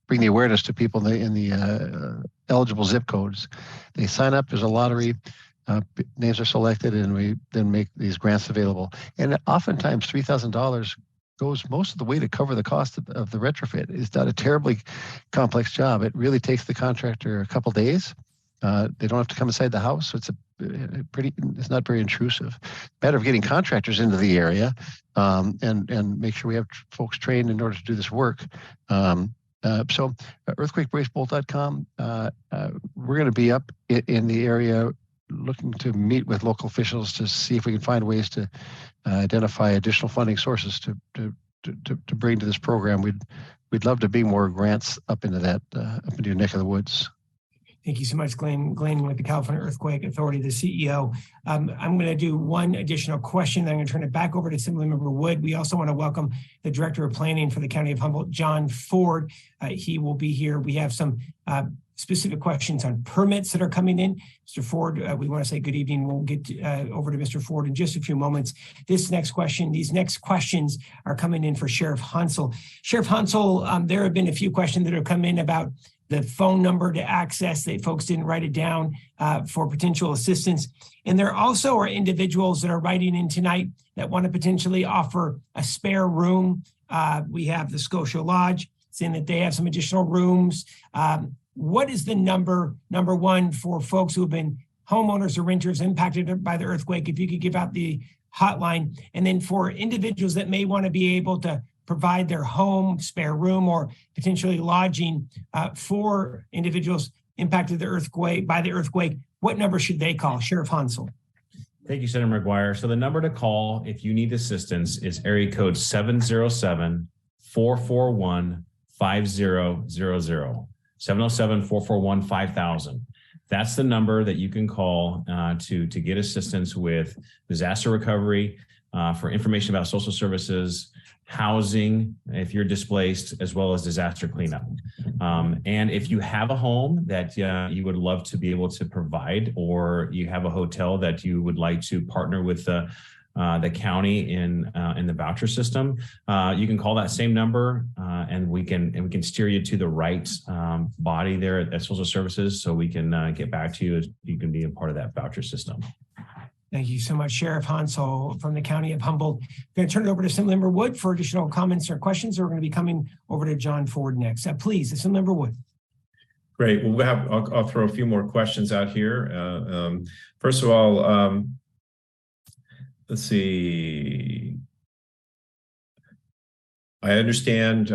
bring the awareness to people in the eligible zip codes. They sign up, there's a lottery, names are selected, and we then make these grants available. And oftentimes $3,000 goes most of the way to cover the cost of the retrofit. It's not a terribly complex job. It really takes the contractor a couple days. They don't have to come inside the house, so it's it's not very intrusive. Matter of getting contractors into the area and make sure we have folks trained in order to do this work. So earthquakebracebolt.com. We're going to be up in the area looking to meet with local officials to see if we can find ways to identify additional funding sources to bring to this program. We'd love to bring more grants up into your neck of the woods. Thank you so much, Glenn. Glenn with the California Earthquake Authority, the CEO. I'm going to do one additional question. Then I'm going to turn it back over to Assemblymember Wood. We also want to welcome the Director of Planning for the County of Humboldt, John Ford. He will be here. We have some specific questions on permits that are coming in. Mr. Ford, we want to say good evening. We'll get over to Mr. Ford in just a few moments. These next questions are coming in for Sheriff Hansel. Sheriff Hansel, there have been a few questions that have come in about the phone number to access that folks didn't write it down for potential assistance. And there also are individuals that are writing in tonight that want to potentially offer a spare room. We have the Scotia Lodge saying that they have some additional rooms. What is the number one, for folks who have been homeowners or renters impacted by the earthquake? If you could give out the hotline. And then for individuals that may want to be able to provide their home, spare room, or potentially lodging for individuals impacted by the earthquake, what number should they call? Sheriff Hansel. Thank you, Senator McGuire. So the number to call if you need assistance is area code 707-441-5000. 707-441-5000. That's the number that you can call to get assistance with disaster recovery, for information about social services, housing, if you're displaced, as well as disaster cleanup. And if you have a home that you would love to be able to provide, or you have a hotel that you would like to partner with the county in the voucher system, you can call that same number, and we can steer you to the right body there at social services, so we can get back to you as you can be a part of that voucher system. Thank you so much, Sheriff Hansel from the County of Humboldt. I'm going to turn it over to Assemblymember Wood for additional comments or questions. We're going to be coming over to John Ford next. Please, Assemblymember Wood. Great. Well, I'll throw a few more questions out here. First of all, let's see. I understand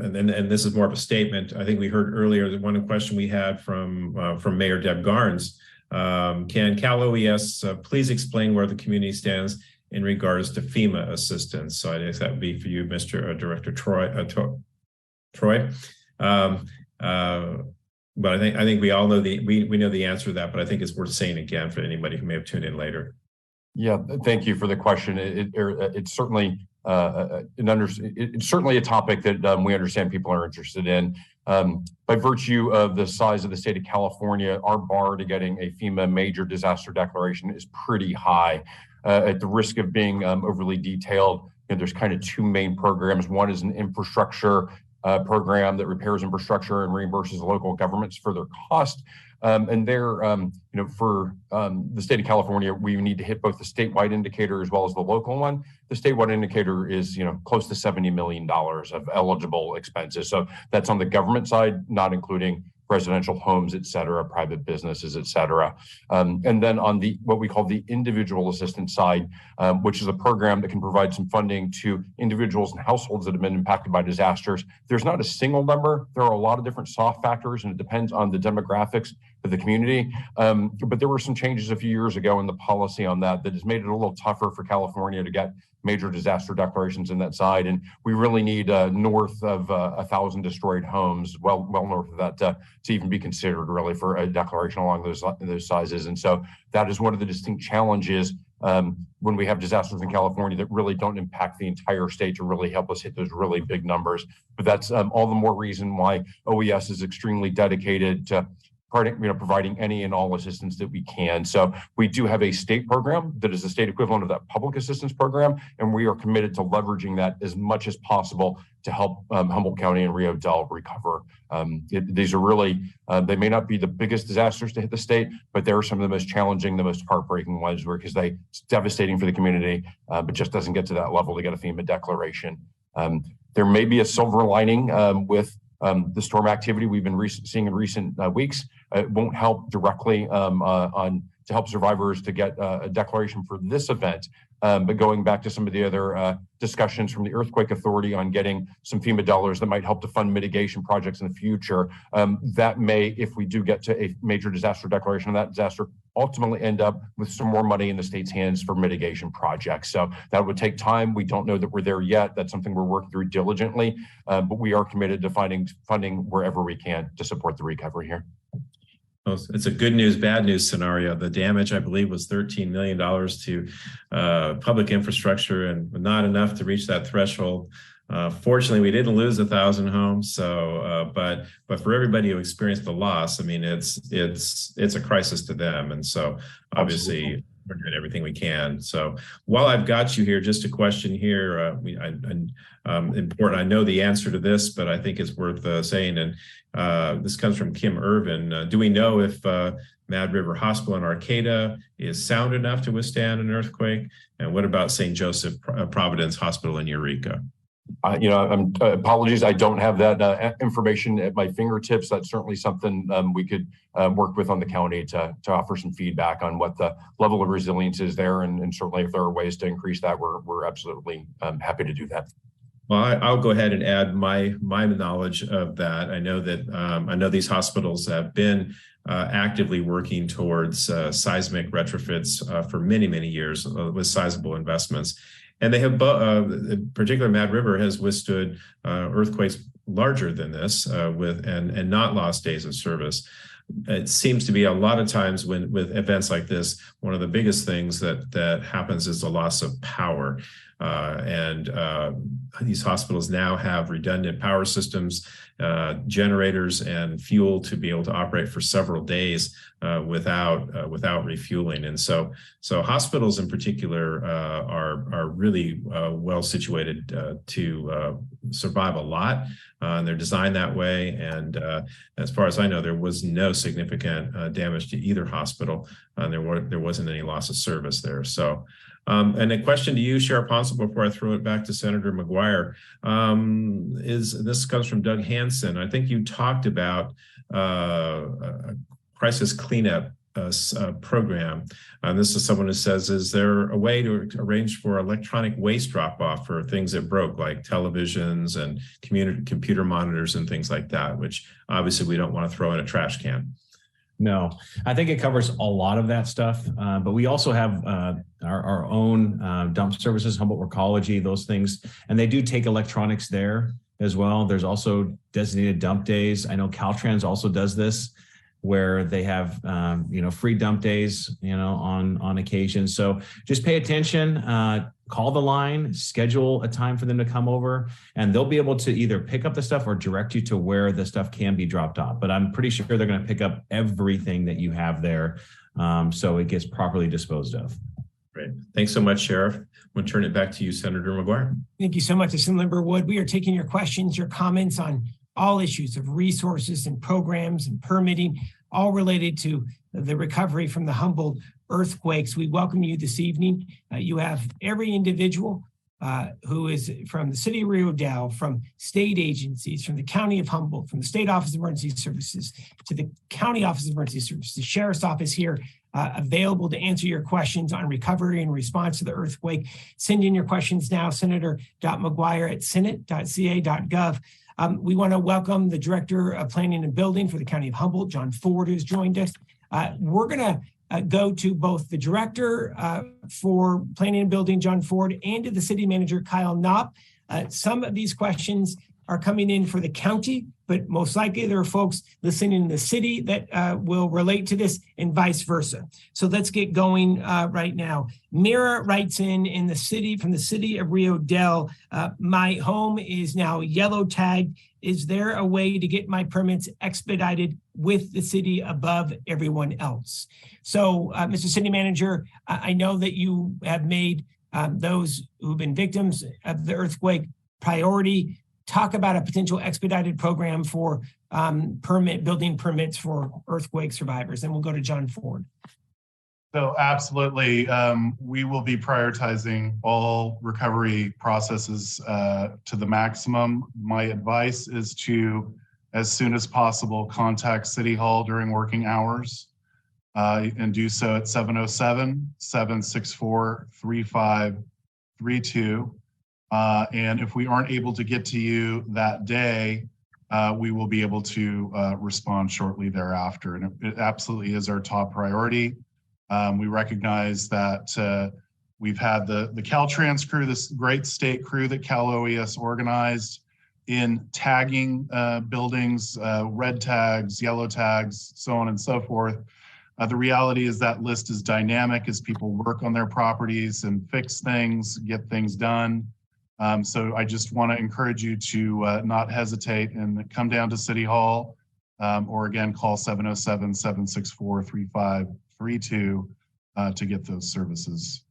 and this is more of a statement. I think we heard earlier that one question we had from Mayor Deb Garnes. Can Cal OES please explain where the community stands in regards to FEMA assistance? So I guess that would be for you, Mr. Director Troy. But I think we all know we know the answer to that, but I think it's worth saying again for anybody who may have tuned in later. Yeah, thank you for the question. It's certainly it's certainly a topic that we understand people are interested in. By virtue of the size of the state of California, our bar to getting a FEMA major disaster declaration is pretty high. At the risk of being overly detailed, there's kind of two main programs. One is an infrastructure program that repairs infrastructure and reimburses local governments for their cost. And there, for the state of California, we need to hit both the statewide indicator as well as the local one. The statewide indicator is, close to $70 million of eligible expenses. So that's on the government side, not including residential homes, et cetera, private businesses, et cetera. And then on the what we call the individual assistance side, which is a program that can provide some funding to individuals and households that have been impacted by disasters. There's not a single number. There are a lot of different soft factors, and it depends on the demographics of the community. But there were some changes a few years ago in the policy on that has made it a little tougher for California to get major disaster declarations in that side. And we really need north of 1,000 destroyed homes, well north of that to even be considered really for a declaration along those sizes. And so that is one of the distinct challenges when we have disasters in California that really don't impact the entire state to really help us hit those really big numbers. But that's all the more reason why OES is extremely dedicated to providing any and all assistance that we can. So we do have a state program that is the state equivalent of that public assistance program, and we are committed to leveraging that as much as possible to help Humboldt County and Rio Dell recover. These are really, they may not be the biggest disasters to hit the state, but they're some of the most challenging, the most heartbreaking ones because it's devastating for the community, but just doesn't get to that level to get a FEMA declaration. There may be a silver lining with the storm activity we've been seeing in recent weeks. It won't help directly to help survivors to get a declaration for this event. But going back to some of the other discussions from the Earthquake Authority on getting some FEMA dollars that might help to fund mitigation projects in the future, that may, if we do get to a major disaster declaration of that disaster, ultimately end up with some more money in the state's hands for mitigation projects. So that would take time. We don't know that we're there yet. That's something we're working through diligently, but we are committed to finding funding wherever we can to support the recovery here. Well, it's a good news, bad news scenario. The damage, I believe, was $13 million to public infrastructure and not enough to reach that threshold. Fortunately, we didn't lose 1,000 homes. So, but for everybody who experienced the loss, I mean, it's a crisis to them. And so, obviously, absolutely, we're doing everything we can. So, while I've got you here, just a question here. Important. I know the answer to this, but I think it's worth saying. And this comes from Kim Irvin. Do we know if Mad River Hospital in Arcata is sound enough to withstand an earthquake? And what about St. Joseph Providence Hospital in Eureka? Apologies, I don't have that information at my fingertips. That's certainly something we could work with on the county to offer some feedback on what the level of resilience is there. And certainly if there are ways to increase that, we're absolutely happy to do that. Well, I'll go ahead and add my knowledge of that. I know that I know these hospitals have been actively working towards seismic retrofits for many, many years with sizable investments. And they have, in particular, Mad River has withstood earthquakes larger than this and not lost days of service. It seems to be a lot of times with events like this, one of the biggest things that happens is the loss of power. These hospitals now have redundant power systems, generators, and fuel to be able to operate for several days without refueling. And so hospitals in particular are really well situated to survive a lot. And they're designed that way. And as far as I know, there was no significant damage to either hospital. There wasn't any loss of service there. So. And a question to you, Sheriff Ponsel, before I throw it back to Senator McGuire, this comes from Doug Hansen. I think you talked about a crisis cleanup program. This is someone who says, is there a way to arrange for electronic waste drop-off for things that broke, like televisions and computer monitors and things like that, which obviously we don't want to throw in a trash can. No, I think it covers a lot of that stuff, but we also have our own dump services, Humboldt Recology, those things, and they do take electronics there as well. There's also designated dump days. I know Caltrans also does this, where they have free dump days on occasion. So just pay attention, call the line, schedule a time for them to come over, and they'll be able to either pick up the stuff or direct you to where the stuff can be dropped off. But I'm pretty sure they're going to pick up everything that you have there, so it gets properly disposed of. Great. Thanks so much, Sheriff. I'm going to turn it back to you, Senator McGuire. Thank you so much, Assemblymember Wood. We are taking your questions, your comments on all issues of resources and programs and permitting, all related to the recovery from the Humboldt earthquakes. We welcome you this evening. You have every individual who is from the city of Rio Dell, from state agencies, from the county of Humboldt, from the state office of emergency services to the county office of emergency services, the sheriff's office here, available to answer your questions on recovery and response to the earthquake. Send in your questions now, senator.mcguire@senate.ca.gov. We want to welcome the Director of Planning and Building for the County of Humboldt, John Ford, who's joined us. We're going to go to both the Director for Planning and Building, John Ford, and to the City Manager, Kyle Knopp. Some of these questions are coming in for the county, but most likely there are folks listening in the city that will relate to this and vice versa. So let's get going right now. Mira writes in the city, from the city of Rio Dell, my home is now yellow tagged. Is there a way to get my permits expedited with the city above everyone else? So, Mr. City Manager, I know that you have made those who've been victims of the earthquake priority. Talk about a potential expedited program for building permits for earthquake survivors. Then we'll go to John Ford. So absolutely, we will be prioritizing all recovery processes to the maximum. My advice is to, as soon as possible, contact City Hall during working hours and do so at 707-764-3532. And if we aren't able to get to you that day, we will be able to respond shortly thereafter. And it absolutely is our top priority. We recognize that we've had the Caltrans crew, this great state crew that Cal OES organized in tagging buildings, red tags, yellow tags, so on and so forth. The reality is that list is dynamic as people work on their properties and fix things, get things done. So I just want to encourage you to not hesitate and come down to City Hall or again, call 707-764-3532 to get those services.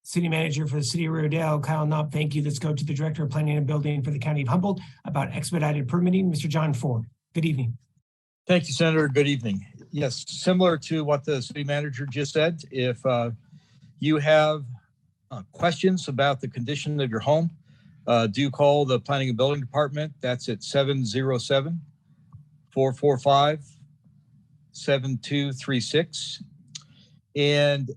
City Manager for the City of Rio Dell, Kyle Knopp, thank you. Let's go to the Director of Planning and Building for the County of Humboldt about expedited permitting, Mr. John Ford. Good evening. Thank you, Senator. Good evening. Yes, similar to what the City Manager just said, if you have questions about the condition of your home, do call the Planning and Building Department. That's at 707-445-7236. And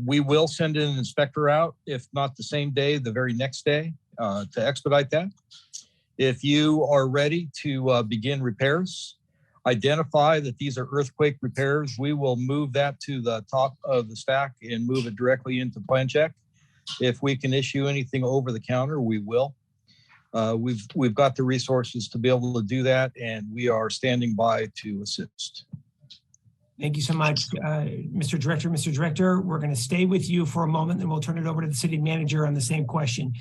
we will send an inspector out, if not the same day, the very next day, to expedite that. If you are ready to begin repairs, identify that these are earthquake repairs. We will move that to the top of the stack and move it directly into plan check. If we can issue anything over the counter, we will. We've got the resources to be able to do that, and we are standing by to assist. Thank you so much, Mr. Director. Mr. Director, we're going to stay with you for a moment, then we'll turn it over to the City Manager on the same question.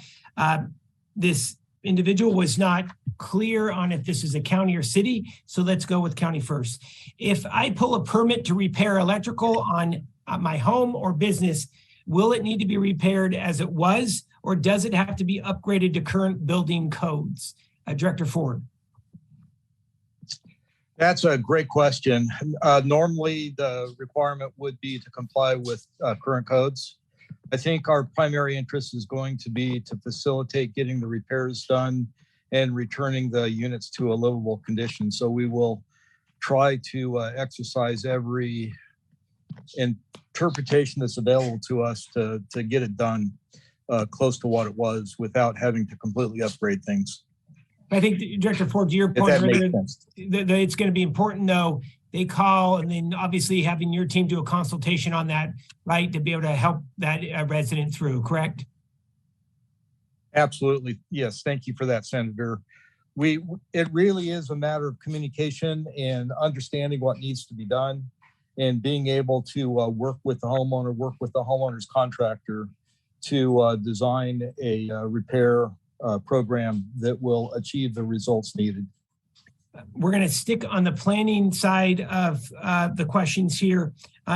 This individual was not clear on if this is a county or city, so let's go with county first. If I pull a permit to repair electrical on my home or business, will it need to be repaired as it was, or does it have to be upgraded to current building codes? Director Ford. That's a great question. Normally, the requirement would be to comply with current codes. I think our primary interest is going to be to facilitate getting the repairs done and returning the units to a livable condition. So we will try to exercise every interpretation that's available to us to get it done close to what it was without having to completely upgrade things. I think, Director Ford, to your point, If that makes sense. It's going to be important, though, they call and then obviously having your team do a consultation on that, right, to be able to help that resident through, correct? Absolutely. Yes. Thank you for that, Senator. It really is a matter of communication and understanding what needs to be done and being able to work with the homeowner, work with the homeowner's contractor to design a repair program that will achieve the results needed. We're going to stick on the planning side of the questions here.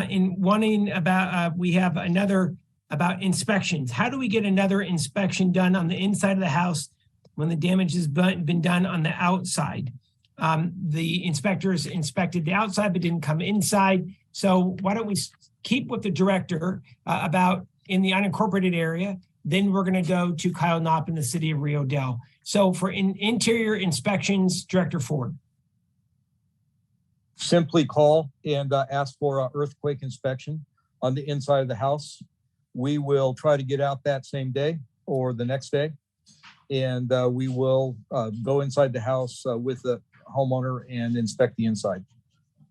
In wanting about, we have another about inspections. How do we get another inspection done on the inside of the house when the damage has been done on the outside? The inspectors inspected the outside but didn't come inside. So why don't we keep with the director about in the unincorporated area? Then we're going to go to Kyle Knopp in the city of Rio Dell. So for interior inspections, Director Ford. Simply call and ask for an earthquake inspection on the inside of the house. We will try to get out that same day or the next day. And we will go inside the house with the homeowner and inspect the inside.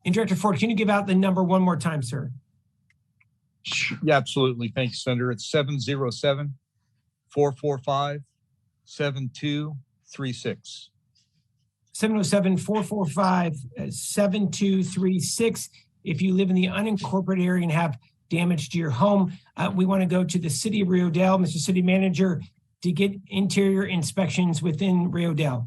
And Director Ford, can you give out the number one more time, sir? Yeah, absolutely. Thank you, Senator. It's 707-445-7236. 707-445-7236. If you live in the unincorporated area and have damage to your home, we want to go to the city of Rio Dell, Mr. City Manager, to get interior inspections within Rio Dell.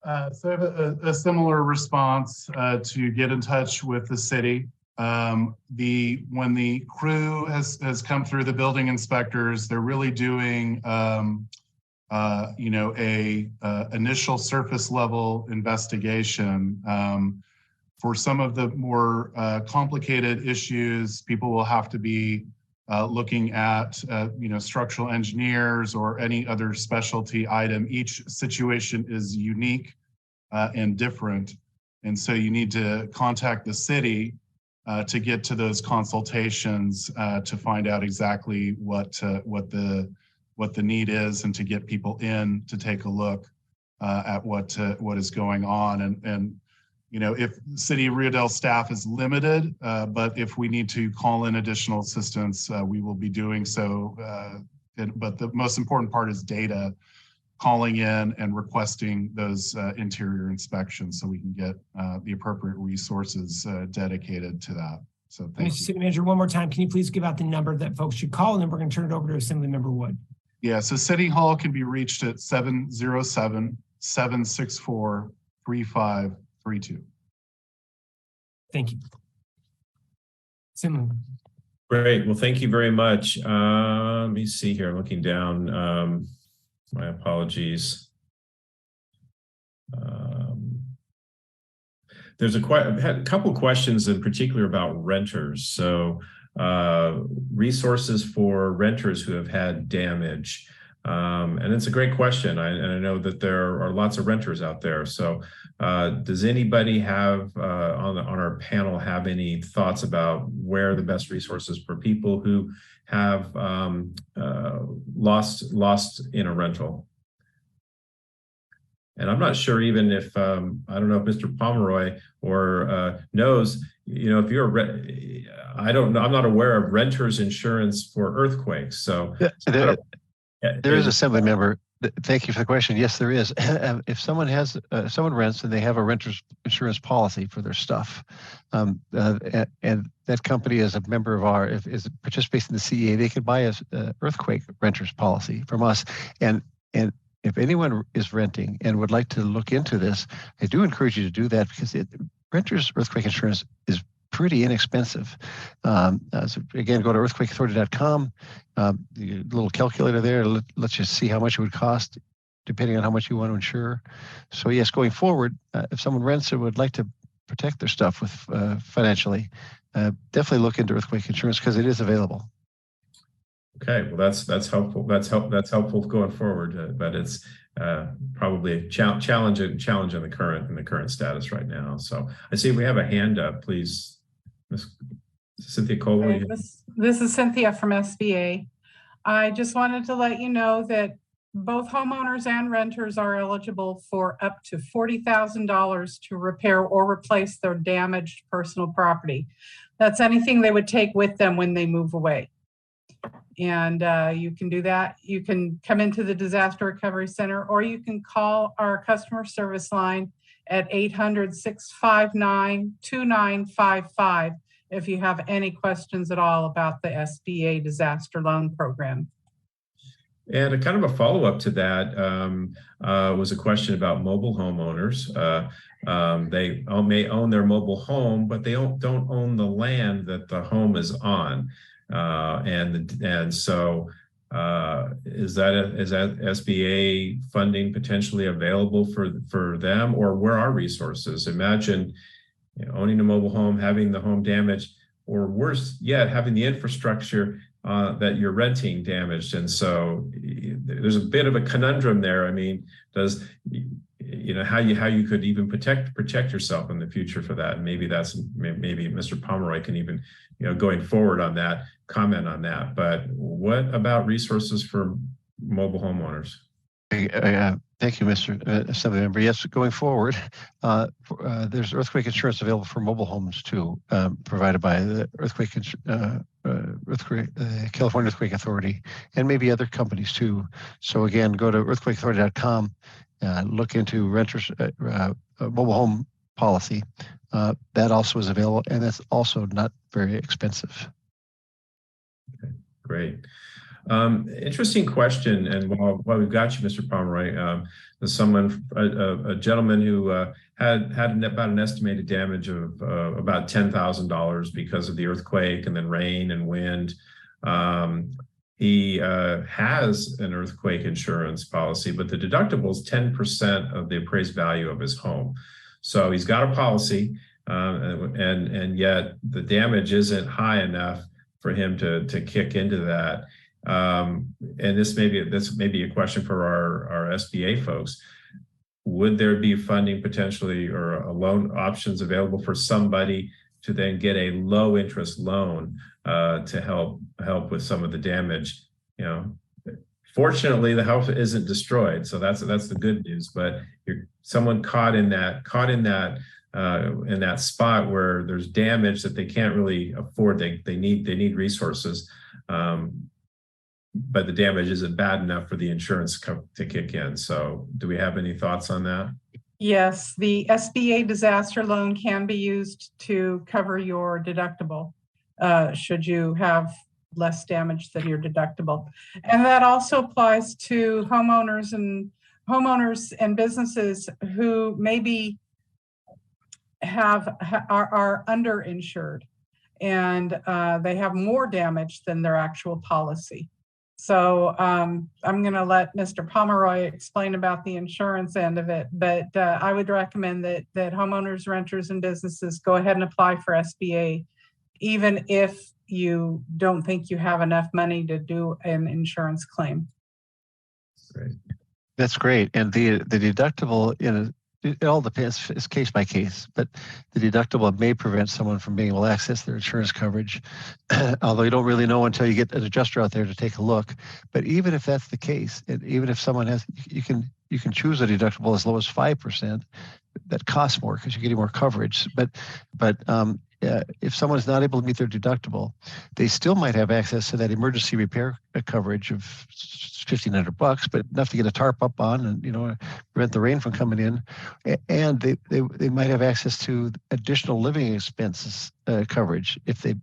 So I have a similar response to get in touch with the city. When the crew has come through, the building inspectors, they're really doing initial surface level investigation. For some of the more complicated issues, people will have to be looking at structural engineers or any other specialty item. Each situation is unique and different, and so you need to contact the city to get to those consultations to find out exactly what the need is, and to get people in to take a look at what is going on. And if City of Rio Dell staff is limited, but if we need to call in additional assistance, we will be doing so. But the most important part is data, calling in and requesting those interior inspections so we can get the appropriate resources dedicated to that. So thank you. Mr. City Manager, one more time, can you please give out the number that folks should call, and then we're going to turn it over to Assemblymember Wood. Yeah, so City Hall can be reached at 707-764-3532. Thank you. Assemblyman. Great. Well, thank you very much. Let me see here. I'm looking down. My apologies. I've had a couple of questions in particular about renters. So resources for renters who have had damage. And it's a great question. And I know that there are lots of renters out there. So does anybody have on our panel have any thoughts about where the best resources for people who have lost in a rental? And I'm not sure even if, I don't know if Mr. Pomeroy or knows, if you're, I don't know, I'm not aware of renters insurance for earthquakes. So there is Assembly member. Thank you for the question. Yes, there is. If someone someone rents and they have a renter's insurance policy for their stuff, and that company is a member of is participates in the CEA, they can buy a earthquake renter's policy from us. And if anyone is renting and would like to look into this, I do encourage you to do that, because renter's earthquake insurance is pretty inexpensive. So again, go to earthquakeauthority.com. The little calculator there lets you see how much it would cost depending on how much you want to insure. So yes, going forward, if someone rents and would like to protect their stuff with financially, definitely look into earthquake insurance, because it is available. Okay, well, that's helpful. That's helpful going forward, but it's probably a challenge in the current status right now. So I see we have a hand up, please, Ms. Cynthia Cole. Hi, this is Cynthia from SBA. I just wanted to let you know that both homeowners and renters are eligible for up to $40,000 to repair or replace their damaged personal property. That's anything they would take with them when they move away. And you can do that. You can come into the Disaster Recovery Center, or you can call our customer service line at 800-659-2955 if you have any questions at all about the SBA disaster loan program. And a kind of a follow-up to that was a question about mobile homeowners. They may own their mobile home, but they don't own the land that the home is on. And so is that SBA funding potentially available for them, or where are resources? Imagine, you know, owning a mobile home, having the home damaged, or worse yet, having the infrastructure that you're renting damaged. And so there's a bit of a conundrum there. I mean, how you could even protect yourself in the future for that. And maybe Mr. Pomeroy can even, going forward on that, comment on that. But what about resources for mobile homeowners? Thank you, Mr. Assemblymember. Yes, going forward, there's earthquake insurance available for mobile homes too, provided by the California Earthquake Authority, and maybe other companies too. So again, go to earthquakeauthority.com, look into renters mobile home policy. That also is available, and that's also not very expensive. Okay, great. Interesting question. And while we've got you, Mr. Pomeroy, there's a gentleman who had about an estimated damage of about $10,000 because of the earthquake and then rain and wind. He has an earthquake insurance policy, but the deductible is 10% of the appraised value of his home. So he's got a policy, and yet the damage isn't high enough for him to kick into that. And this may be a question for our SBA folks. Would there be funding potentially or a loan options available for somebody to then get a low interest loan to help with some of the damage? Fortunately, the house isn't destroyed, so that's the good news. But someone caught in that spot where there's damage that they can't really afford. They need resources. But the damage isn't bad enough for the insurance to kick in. So do we have any thoughts on that? Yes, the SBA disaster loan can be used to cover your deductible should you have less damage than your deductible. And that also applies to homeowners and businesses who maybe are underinsured and they have more damage than their actual policy. So I'm going to let Mr. Pomeroy explain about the insurance end of it, but I would recommend that homeowners, renters, and businesses go ahead and apply for SBA, even if you don't think you have enough money to do an insurance claim. Great. That's great. And the deductible, it all depends, it's case by case, but the deductible may prevent someone from being able to access their insurance coverage, although you don't really know until you get an adjuster out there to take a look. But even if that's the case, and even if someone has, you can choose a deductible as low as 5%. That costs more because you're getting more coverage. But if someone is not able to meet their deductible, they still might have access to that emergency repair coverage of $1,500, but enough to get a tarp up on and prevent the rain from coming in. And they might have access to additional living expenses coverage if they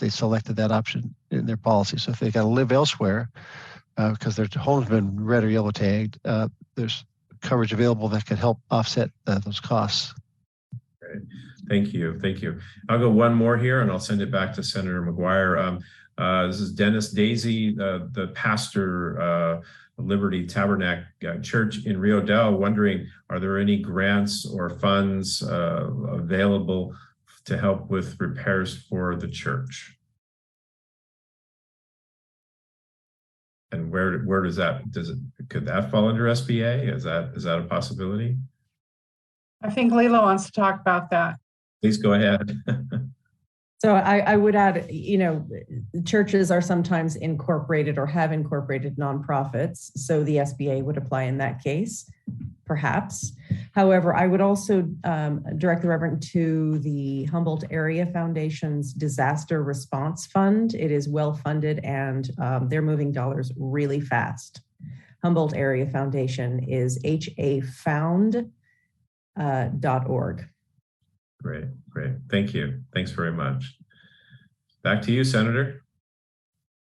selected that option in their policy. So if they got to live elsewhere because their home's been red or yellow tagged, there's coverage available that could help offset those costs. Great. Thank you. I'll go one more here and I'll send it back to Senator McGuire. This is Dennis Daisy, the pastor of Liberty Tabernacle Church in Rio Dell, wondering, are there any grants or funds available to help with repairs for the church? And where does that, could that fall under SBA? Is that a possibility? I think Leila wants to talk about that. Please go ahead. So I would add, churches are sometimes incorporated or have incorporated nonprofits. So the SBA would apply in that case, perhaps. However, I would also direct the Reverend to the Humboldt Area Foundation's Disaster Response Fund. It is well funded and they're moving dollars really fast. Humboldt Area Foundation is hafound.org. Great. Thank you. Thanks very much. Back to you, Senator.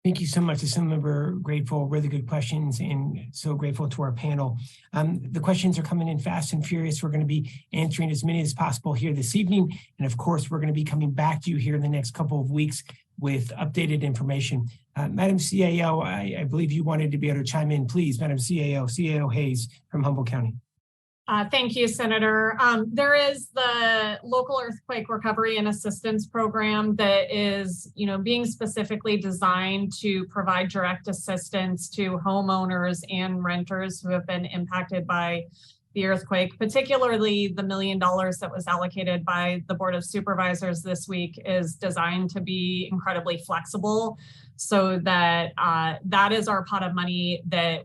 Thank you so much. Assemblymember grateful, really good questions, and so grateful to our panel. The questions are coming in fast and furious. We're going to be answering as many as possible here this evening. And of course, we're going to be coming back to you here in the next couple of weeks with updated information. Madam CAO, I believe you wanted to be able to chime in, please. Madam CAO Hayes from Humboldt County. Thank you, Senator. There is the local earthquake recovery and assistance program that is, being specifically designed to provide direct assistance to homeowners and renters who have been impacted by the earthquake. Particularly the $1 million that was allocated by the Board of Supervisors this week is designed to be incredibly flexible, so that that is our pot of money that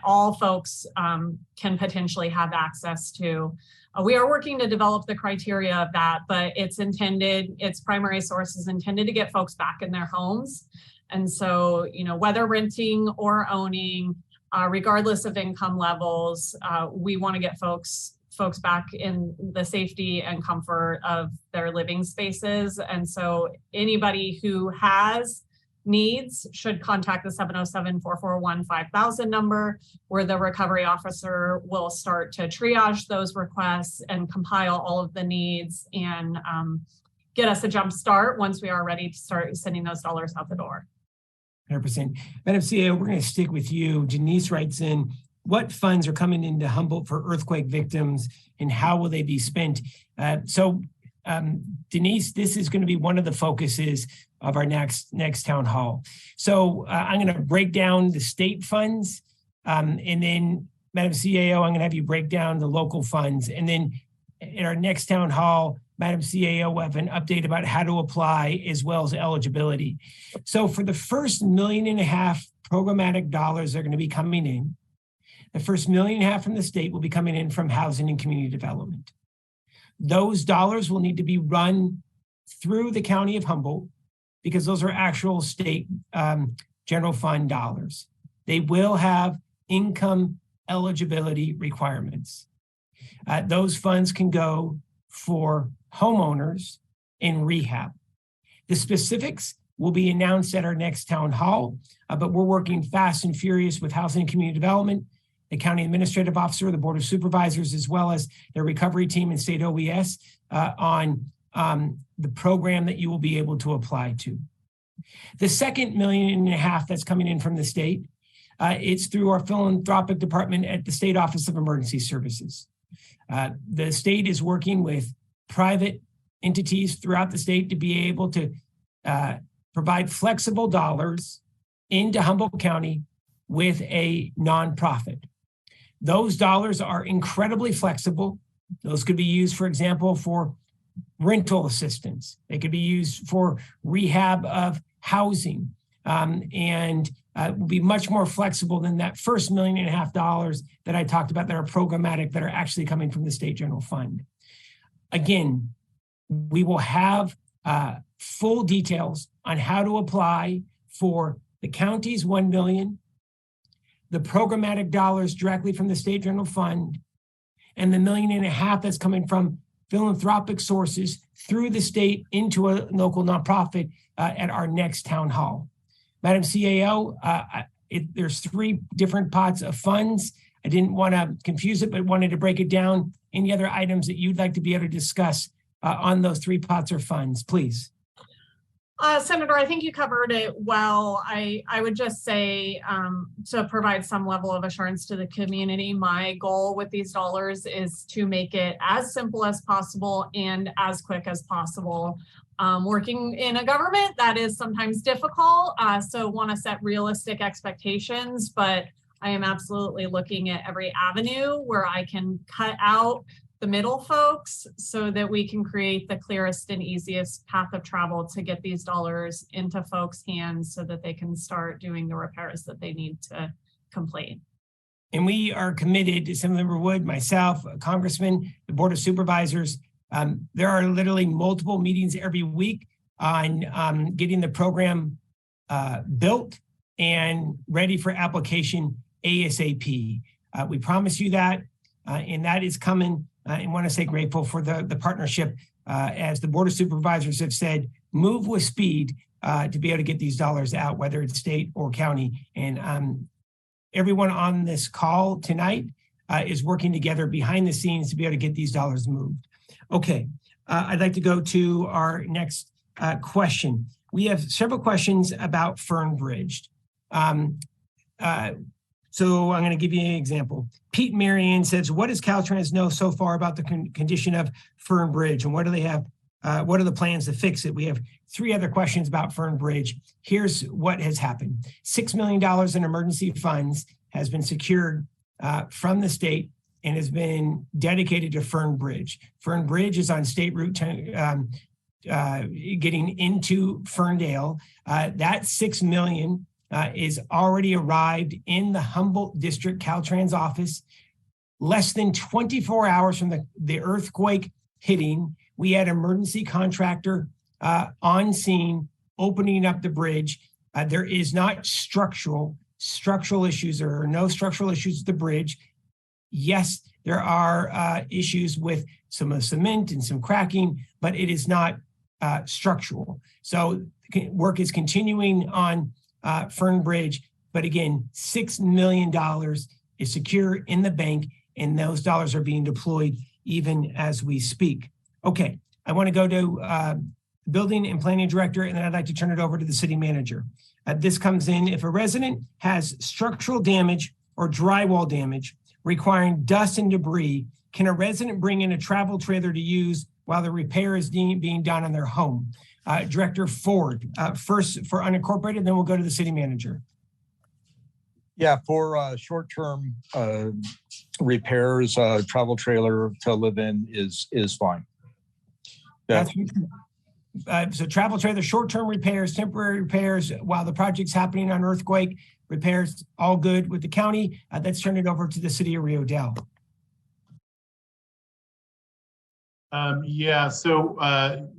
all folks can potentially have access to. We are working to develop the criteria of that, but its primary source is intended to get folks back in their homes. And so, whether renting or owning, regardless of income levels, we want to get folks back in the safety and comfort of their living spaces. And so anybody who has needs should contact the 707-441-5000 number, where the recovery officer will start to triage those requests and compile all of the needs and get us a jump start once we are ready to start sending those dollars out the door. 100%. Madam CEO, we're going to stick with you. Denise writes in, what funds are coming into Humboldt for earthquake victims and how will they be spent? Denise, this is going to be one of the focuses of our next town hall. So I'm going to break down the state funds, and then Madam CAO, I'm going to have you break down the local funds. And then in our next town hall, Madam CAO will have an update about how to apply as well as eligibility. So for the first $1.5 million programmatic dollars that are going to be coming in, the first $1.5 million from the state will be coming in from housing and community development. Those dollars will need to be run through the County of Humboldt because those are actual state general fund dollars. They will have income eligibility requirements. Those funds can go for homeowners in rehab. The specifics will be announced at our next town hall, but we're working fast and furious with Housing and Community Development, the County Administrative Officer, the Board of Supervisors, as well as their recovery team and state OES on the program that you will be able to apply to. The second $1.5 million that's coming in from the state, it's through our philanthropic department at the State Office of Emergency Services. The state is working with private entities throughout the state to be able to provide flexible dollars into Humboldt County with a nonprofit. Those dollars are incredibly flexible. Those could be used, for example, for rental assistance. They could be used for rehab of housing, and will be much more flexible than that first $1.5 million that I talked about that are programmatic, that are actually coming from the state general fund. Again, we will have full details on how to apply for the county's $1 million, the programmatic dollars directly from the state general fund, and the $1.5 million that's coming from philanthropic sources through the state into a local nonprofit at our next town hall. Madam CAO, there's 3 different pots of funds. I didn't want to confuse it, but wanted to break it down. Any other items that you'd like to be able to discuss on those 3 pots or funds, please? Senator, I think you covered it well. I would just say to provide some level of assurance to the community, my goal with these dollars is to make it as simple as possible and as quick as possible. Working in a government, that is sometimes difficult, so want to set realistic expectations, but I am absolutely looking at every avenue where I can cut out the middle folks so that we can create the clearest and easiest path of travel to get these dollars into folks' hands so that they can start doing the repairs that they need to complete. And we are committed, Assemblymember Wood, myself, Congressman, the Board of Supervisors. There are literally multiple meetings every week on getting the program built and ready for application ASAP. We promise you that, and that is coming. I want to say grateful for the partnership. As the Board of Supervisors have said, move with speed to be able to get these dollars out, whether it's state or county. And everyone on this call tonight is working together behind the scenes to be able to get these dollars moved. Okay, I'd like to go to our next question. We have several questions about Fern Bridge. So I'm going to give you an example. Pete Marion says, what does Caltrans know so far about the condition of Fern Bridge, and what do they have? What are the plans to fix it? We have 3 other questions about Fern Bridge. Here's what has happened. $6 million in emergency funds has been secured from the state and has been dedicated to Fern Bridge. Fern Bridge is on State Route 10, getting into Ferndale. That $6 million is already arrived in the Humboldt District Caltrans office. Less than 24 hours from the earthquake hitting, we had emergency contractor on scene opening up the bridge. There is not structural issues. There are no structural issues with the bridge. Yes, there are issues with some of the cement and some cracking, but it is not structural. So work is continuing on Fern Bridge, but again, $6 million is secure in the bank, and those dollars are being deployed even as we speak. Okay, I want to go to building and planning director, and then I'd like to turn it over to the city manager. This comes in, if a resident has structural damage or drywall damage requiring dust and debris, can a resident bring in a travel trailer to use while the repair is being done on their home? Director Ford, first for unincorporated, then we'll go to the city manager. Yeah, for short-term repairs, travel trailer to live in is fine. Yeah. So travel trailer, short-term repairs, temporary repairs while the project's happening on earthquake repairs, all good with the county. Let's turn it over to the city of Rio Dell. Yeah, so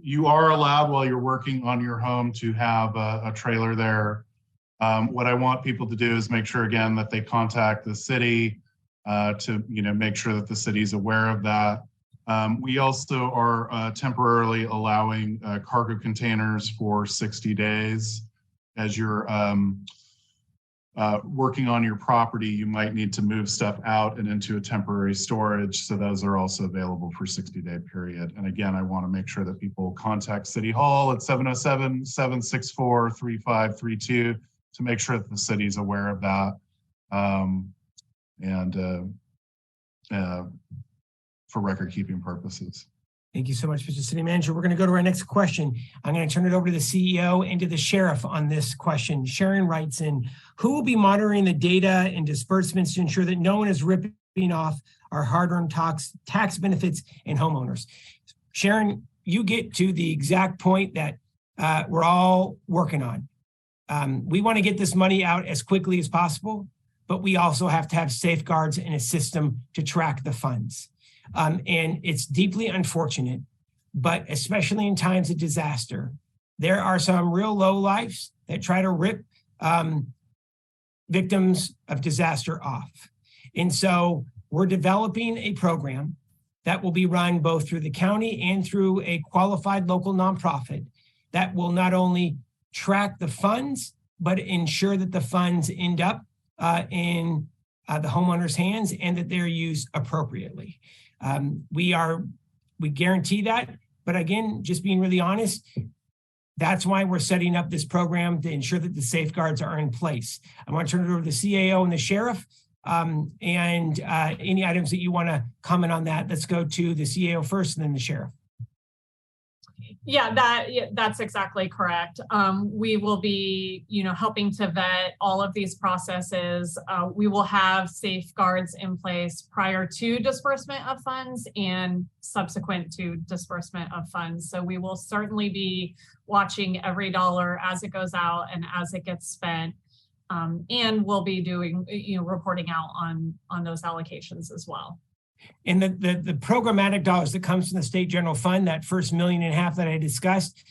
you are allowed while you're working on your home to have a trailer there. What I want people to do is make sure, again, that they contact the city to make sure that the city's aware of that. We also are temporarily allowing cargo containers for 60 days. As you're working on your property, you might need to move stuff out and into a temporary storage. So those are also available for 60-day period. And again, I want to make sure that people contact City Hall at 707-764-3532 to make sure that the city's aware of that. For record keeping purposes. Thank you so much, Mr. City Manager. We're going to go to our next question. I'm going to turn it over to the CEO and to the sheriff on this question. Sharon writes in, who will be monitoring the data and disbursements to ensure that no one is ripping off our hard-earned tax benefits and homeowners? Sharon, you get to the exact point that we're all working on. We want to get this money out as quickly as possible, but we also have to have safeguards and a system to track the funds. And it's deeply unfortunate, but especially in times of disaster, there are some real lowlifes that try to rip victims of disaster off. And so we're developing a program that will be run both through the county and through a qualified local nonprofit that will not only track the funds, but ensure that the funds end up in the homeowner's hands and that they're used appropriately. We guarantee that, but again, just being really honest, that's why we're setting up this program to ensure that the safeguards are in place. I want to turn it over to the CAO and the sheriff, and any items that you want to comment on that. Let's go to the CAO first and then the sheriff. Yeah, that's exactly correct. We will be, helping to vet all of these processes. We will have safeguards in place prior to disbursement of funds and subsequent to disbursement of funds. So we will certainly be watching every dollar as it goes out and as it gets spent. And we'll be doing, reporting out on those allocations as well. And the programmatic dollars that comes from the state general fund, that first $1.5 million that I discussed,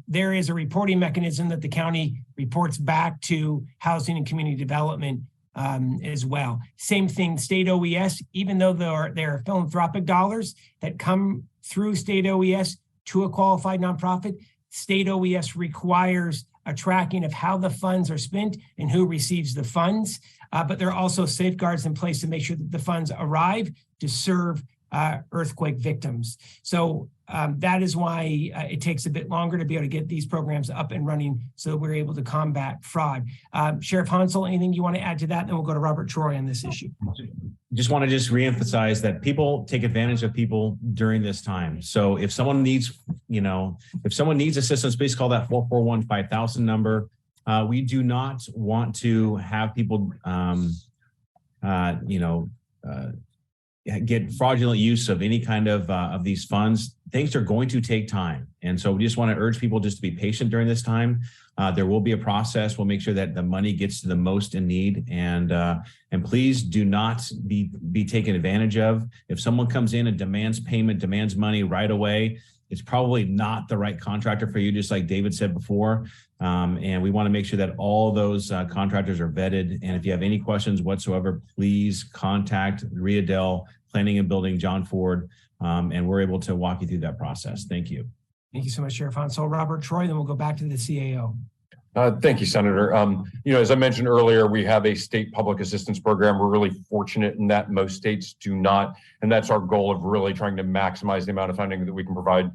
there is a reporting mechanism that the county reports back to housing and community development as well. Same thing, state OES, even though there are philanthropic dollars that come through state OES to a qualified nonprofit, state OES requires a tracking of how the funds are spent and who receives the funds. But there are also safeguards in place to make sure that the funds arrive to serve earthquake victims. So that is why it takes a bit longer to be able to get these programs up and running so that we're able to combat fraud. Sheriff Hansel, anything you want to add to that? Then we'll go to Robert Troy on this issue. Just want to reemphasize that people take advantage of people during this time. So if someone needs, assistance, please call that 441-5000 number. We do not want to have people, get fraudulent use of any kind of these funds. Things are going to take time. And so we just want to urge people just to be patient during this time. There will be a process. We'll make sure that the money gets to the most in need. And please do not be taken advantage of. If someone comes in and demands payment, demands money right away, it's probably not the right contractor for you, just like David said before. And we want to make sure that all those contractors are vetted. And if you have any questions whatsoever, please contact Rio Dell, Planning and Building, John Ford, and we're able to walk you through that process. Thank you. Thank you so much, Sheriff Hansel. Robert Troy, then we'll go back to the CAO. Thank you, Senator. As I mentioned earlier, we have a state public assistance program. We're really fortunate in that most states do not. And that's our goal of really trying to maximize the amount of funding that we can provide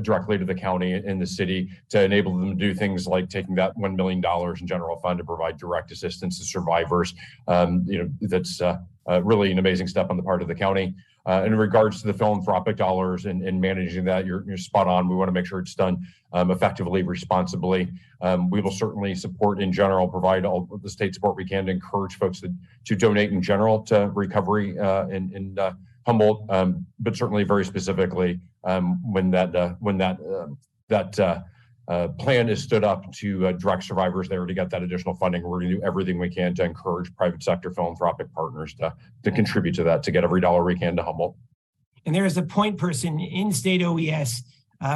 directly to the county and the city to enable them to do things like taking that $1 million in general fund to provide direct assistance to survivors. That's really an amazing step on the part of the county. In regards to the philanthropic dollars and managing that, you're spot on. We want to make sure it's done effectively, responsibly. We will certainly support in general, provide all the state support we can to encourage folks to donate in general to recovery in Humboldt, but certainly very specifically when that plan is stood up to direct survivors there to get that additional funding. We're going to do everything we can to encourage private sector philanthropic partners to contribute to that, to get every dollar we can to Humboldt. And there is a point person in state OES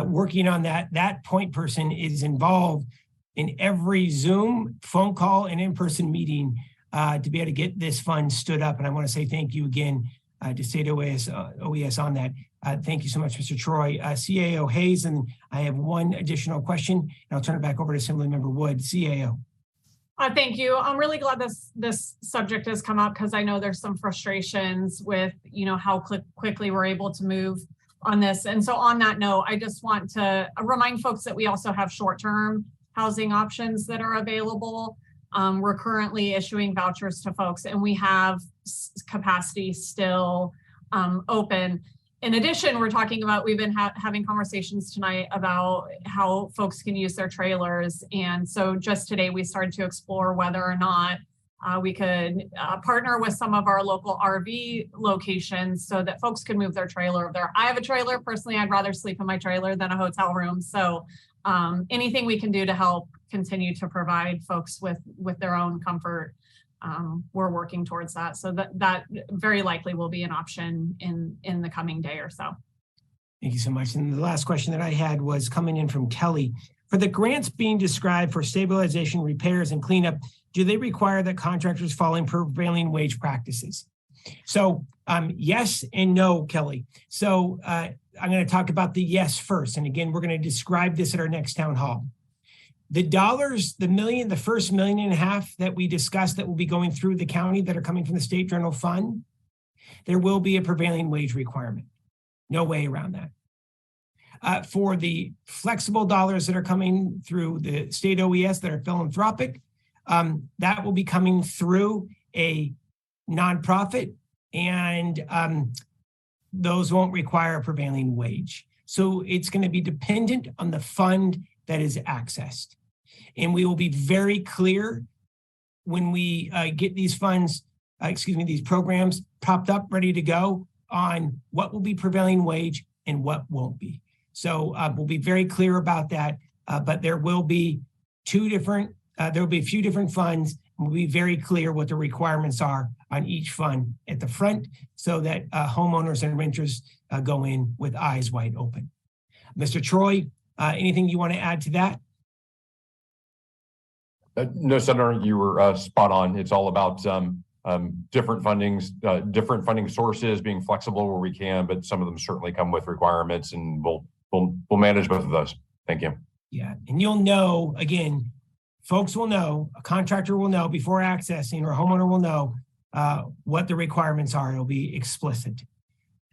working on that. That point person is involved in every Zoom, phone call, and in-person meeting to be able to get this fund stood up. And I want to say thank you again to state OES on that. Thank you so much, Mr. Troy. CAO Hayes, and I have one additional question, and I'll turn it back over to Assemblymember Wood. CAO. Thank you. I'm really glad this subject has come up because I know there's some frustrations with, how quickly we're able to move on this. And so on that note, I just want to remind folks that we also have short-term housing options that are available. We're currently issuing vouchers to folks, and we have capacity still open. In addition, we're talking about, we've been having conversations tonight about how folks can use their trailers. And so just today, we started to explore whether or not we could partner with some of our local RV locations so that folks can move their trailer over there. I have a trailer. Personally, I'd rather sleep in my trailer than a hotel room. So anything we can do to help continue to provide folks with their own comfort, we're working towards that. So that very likely will be an option in the coming day or so. Thank you so much. And the last question that I had was coming in from Kelly. For the grants being described for stabilization, repairs, and cleanup, do they require that contractors follow prevailing wage practices? So yes and no, Kelly. So I'm going to talk about the yes first. And again, we're going to describe this at our next town hall. The dollars, the first $1.5 million that we discussed that will be going through the county that are coming from the state general fund, there will be a prevailing wage requirement. No way around that. For the flexible dollars that are coming through the state OES that are philanthropic, that will be coming through a nonprofit, and those won't require a prevailing wage. So it's going to be dependent on the fund that is accessed. And we will be very clear when we get these funds, these programs propped up, ready to go, on what will be prevailing wage and what won't be. So we'll be very clear about that, but there will be there will be a few different funds. We'll be very clear what the requirements are on each fund at the front so that homeowners and renters go in with eyes wide open. Mr. Troy, anything you want to add to that? No, Senator, you were spot on. It's all about different funding sources, being flexible where we can, but some of them certainly come with requirements, and we'll manage both of those. Thank you. Yeah, and you'll know, again, folks will know, a contractor will know before accessing, or a homeowner will know what the requirements are. It'll be explicit.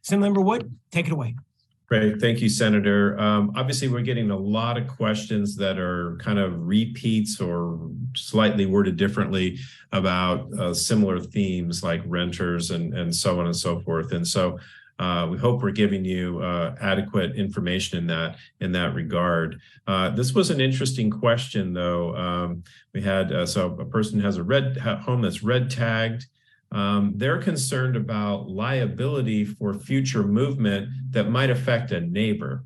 Assemblymember Wood, take it away. Great. Thank you, Senator. Obviously, we're getting a lot of questions that are kind of repeats or slightly worded differently about similar themes like renters and so on and so forth. And so we hope we're giving you adequate information in that regard. This was an interesting question, though. We had so a person has a home that's red tagged. They're concerned about liability for future movement that might affect a neighbor.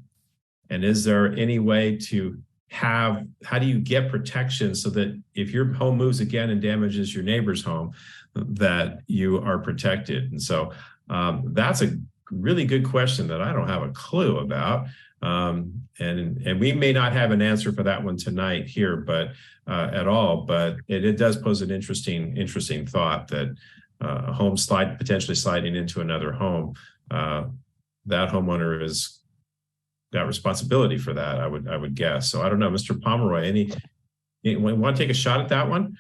And is there any way to how do you get protection so that if your home moves again and damages your neighbor's home, that you are protected? And so that's a really good question that I don't have a clue about. And we may not have an answer for that one tonight here, but at all, but it does pose an interesting thought that a home potentially sliding into another home, that homeowner has got responsibility for that, I would guess. So I don't know, Mr. Pomeroy, you want to take a shot at that one?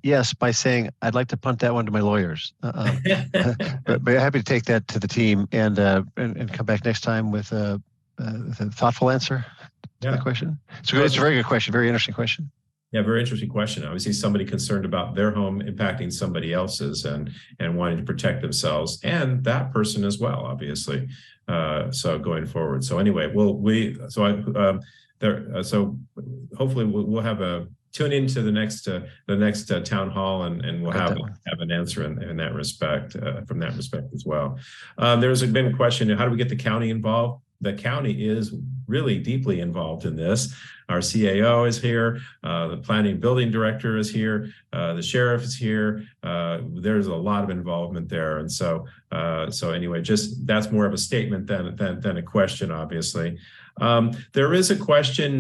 Yes, by saying I'd like to punt that one to my lawyers. But happy to take that to the team and come back next time with a thoughtful answer to the question. So it's a very good question, very interesting question. Yeah, very interesting question. Obviously, somebody concerned about their home impacting somebody else's and wanting to protect themselves and that person as well, obviously. So going forward. So anyway, so hopefully we'll have tune into the next town hall and we'll have an answer in that respect, from that respect as well. There's been a question: how do we get the county involved? The county is really deeply involved in this. Our CAO is here, the planning building director is here, the sheriff is here. There's a lot of involvement there. And so anyway, just that's more of a statement than a question, obviously. There is a question,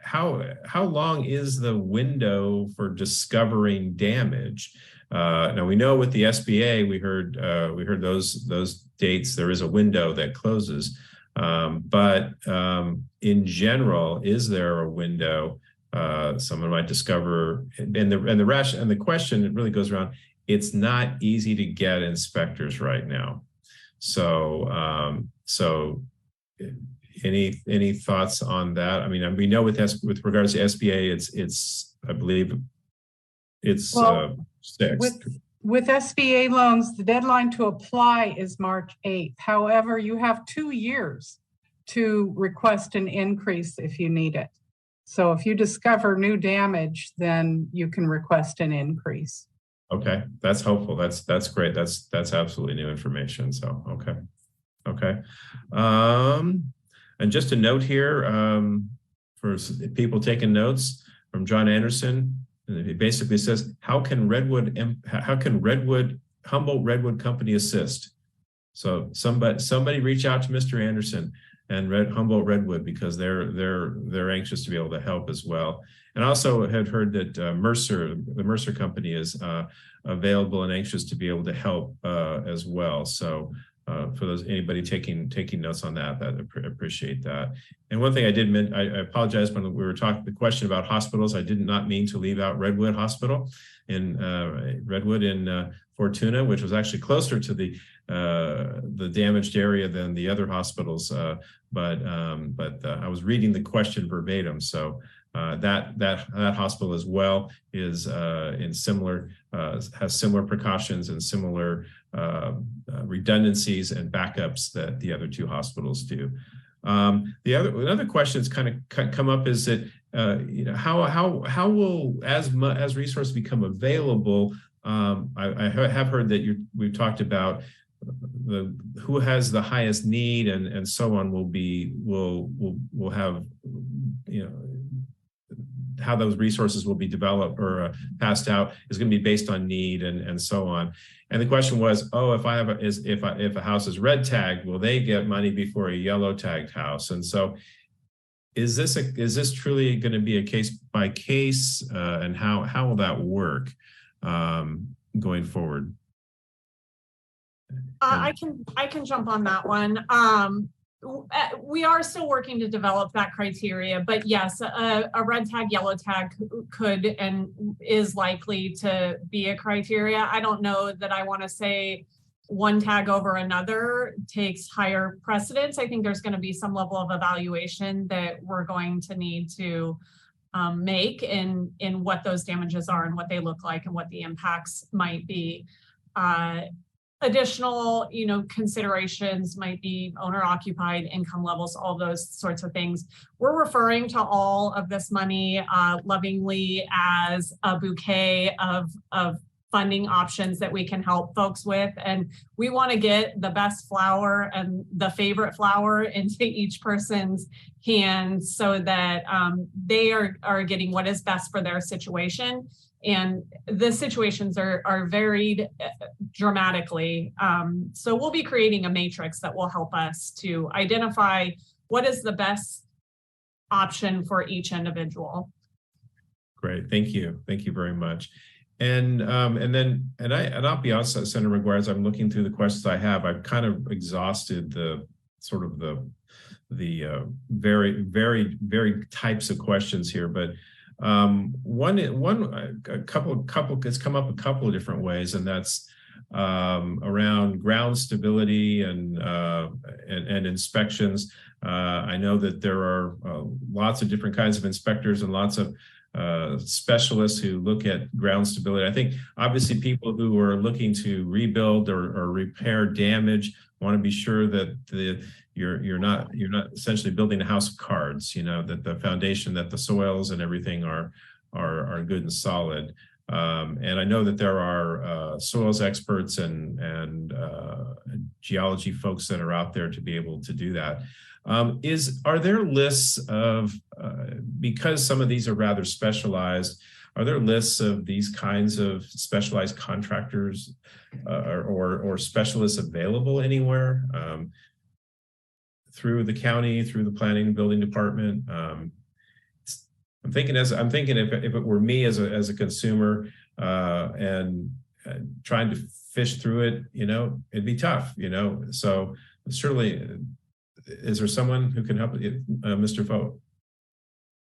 how long is the window for discovering damage? Now we know with the SBA, we heard those dates. There is a window that closes, but in general, is there a window someone might discover? And the question, it really goes around. It's not easy to get inspectors right now. So any thoughts on that? I mean, we know with regards to SBA, it's I believe it's 6. With SBA loans, the deadline to apply is March 8th. However, you have 2 years to request an increase if you need it. So if you discover new damage, then you can request an increase. Okay, that's helpful. That's great. That's absolutely new information. So okay. And just a note here for people taking notes from John Anderson. He basically says, how can Humboldt Redwood Company assist? So somebody reach out to Mr. Anderson and Humboldt Redwood, because they're anxious to be able to help as well. And also had heard that the Mercer Company is available and anxious to be able to help as well. So for anybody taking notes on that, I appreciate that. And one thing I did mention, I apologize when we were talking the question about hospitals. I did not mean to leave out Redwood Hospital in Redwood in Fortuna, which was actually closer to the damaged area than the other hospitals. But I was reading the question verbatim, so That hospital as well is in similar has similar precautions and similar redundancies and backups that the other two hospitals do. Another question that's kind of come up is that how will as resources become available? I have heard that we've talked about who has the highest need and so on will have how those resources will be developed or passed out is going to be based on need and so on. And the question was, if a house is red tagged, will they get money before a yellow tagged house? And so, is this truly going to be a case by case, and how will that work going forward? I can jump on that one. We are still working to develop that criteria, but yes, a red tag, yellow tag could and is likely to be a criteria. I don't know that I want to say one tag over another takes higher precedence. I think there's going to be some level of evaluation that we're going to need to make in what those damages are and what they look like and what the impacts might be. Additional, considerations might be owner-occupied, income levels, all those sorts of things. We're referring to all of this money lovingly as a bouquet of funding options that we can help folks with. And we want to get the best flower and the favorite flower into each person's hands so that they are getting what is best for their situation. And the situations are varied dramatically. So we'll be creating a matrix that will help us to identify what is the best option for each individual. Great, thank you very much. And I'll be honest, Senator McGuire, as I'm looking through the questions I have, I've kind of exhausted the sort of the very, very, very types of questions here, but a couple it's come up a couple of different ways, and that's around ground stability and inspections. I know that there are lots of different kinds of inspectors and lots of specialists who look at ground stability. I think obviously people who are looking to rebuild or repair damage want to be sure that you're not essentially building a house of cards, that the foundation, that the soils and everything are good and solid. And I know that there are soils experts and geology folks that are out there to be able to do that. Are there lists of, because some of these are rather specialized, are there lists of these kinds of specialized contractors or specialists available anywhere through the county, through the planning and building department? I'm thinking if it were me as a consumer and trying to fish through it, it'd be tough, So certainly, is there someone who can help, Mr. Foe?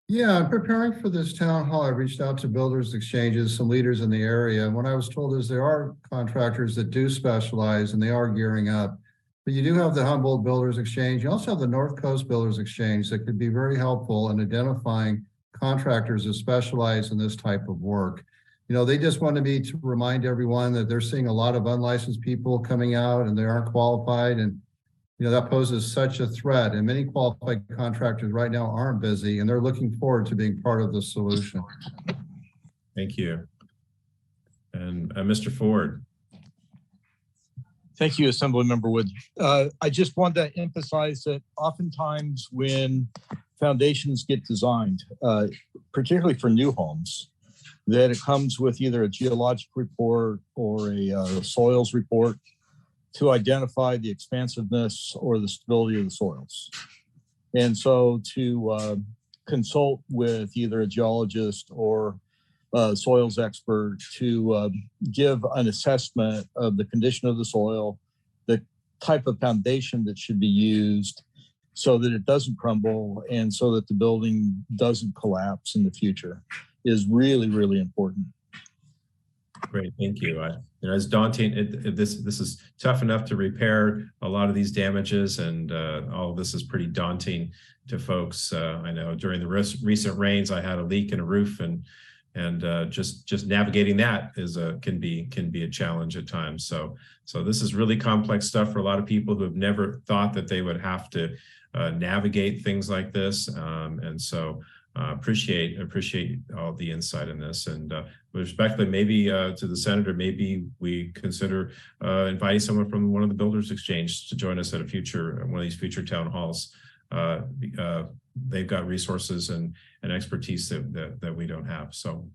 Yeah, I'm preparing for this town hall. I reached out to builders exchanges, some leaders in the area. And what I was told is there are contractors that do specialize and they are gearing up. But you do have the Humboldt Builders Exchange. You also have the North Coast Builders Exchange that could be very helpful in identifying contractors that specialize in this type of work. They just wanted me to remind everyone that they're seeing a lot of unlicensed people coming out and they aren't qualified. And that poses such a threat, and many qualified contractors right now aren't busy, and they're looking forward to being part of the solution. Thank you. And Mr. Ford. Thank you, Assemblymember Wood. I just want to emphasize that oftentimes when foundations get designed, particularly for new homes, that it comes with either a geologic report or a soils report to identify the expansiveness or the stability of the soils. And so to consult with either a geologist or a soils expert to give an assessment of the condition of the soil, the type of foundation that should be used so that it doesn't crumble and so that the building doesn't collapse in the future is really, really important. Great, thank you. It's daunting. This is tough enough to repair a lot of these damages, and all of this is pretty daunting to folks. I know during the recent rains, I had a leak in a roof, and just navigating that can be a challenge at times. So this is really complex stuff for a lot of people who have never thought that they would have to navigate things like this, and so. Appreciate all the insight in this, and respectfully, maybe to the senator, maybe we consider inviting someone from one of the Builders Exchange to join us at one of these future town halls. They've got resources and expertise that we don't have. So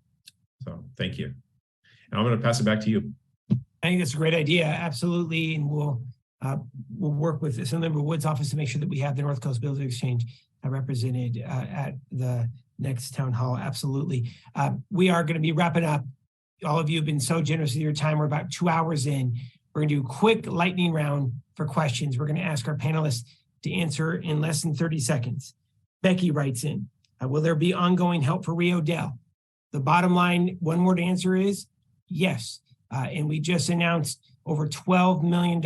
thank you. And I'm going to pass it back to you. I think that's a great idea. Absolutely, and we'll work with Assemblymember Wood's office to make sure that we have the North Coast Builders Exchange represented at the next town hall. Absolutely. We are going to be wrapping up. All of you have been so generous with your time. We're about 2 hours in. We're going to do a quick lightning round for questions. We're going to ask our panelists to answer in less than 30 seconds. Becky writes in, will there be ongoing help for Rio Dell? The bottom line, one word answer is yes. And we just announced over $12 million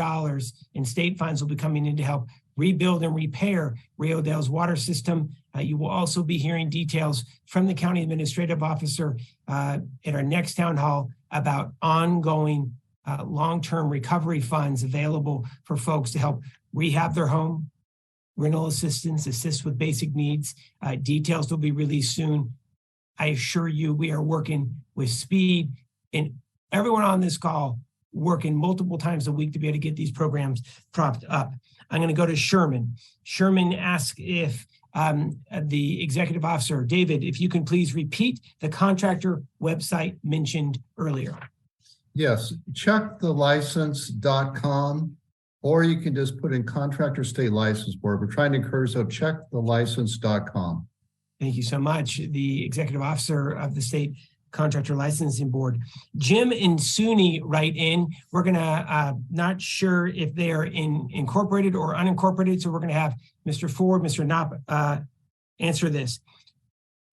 in state funds will be coming in to help rebuild and repair Rio Dell's water system. You will also be hearing details from the county administrative officer at our next town hall about ongoing long-term recovery funds available for folks to help rehab their home, rental assistance, assist with basic needs. Details will be released soon. I assure you, we are working with speed, and everyone on this call working multiple times a week to be able to get these programs propped up. I'm going to go to Sherman. Sherman asked if the executive officer, David, if you can please repeat the contractor website mentioned earlier. Yes, checkthelicense.com, or you can just put in Contractor State License Board. We're trying to encourage, so checkthelicense.com. Thank you so much. The executive officer of the state Contractor Licensing Board. Jim and Suni write in. We're going to, not sure if they are incorporated or unincorporated, so we're going to have Mr. Ford, Mr. Knopp answer this.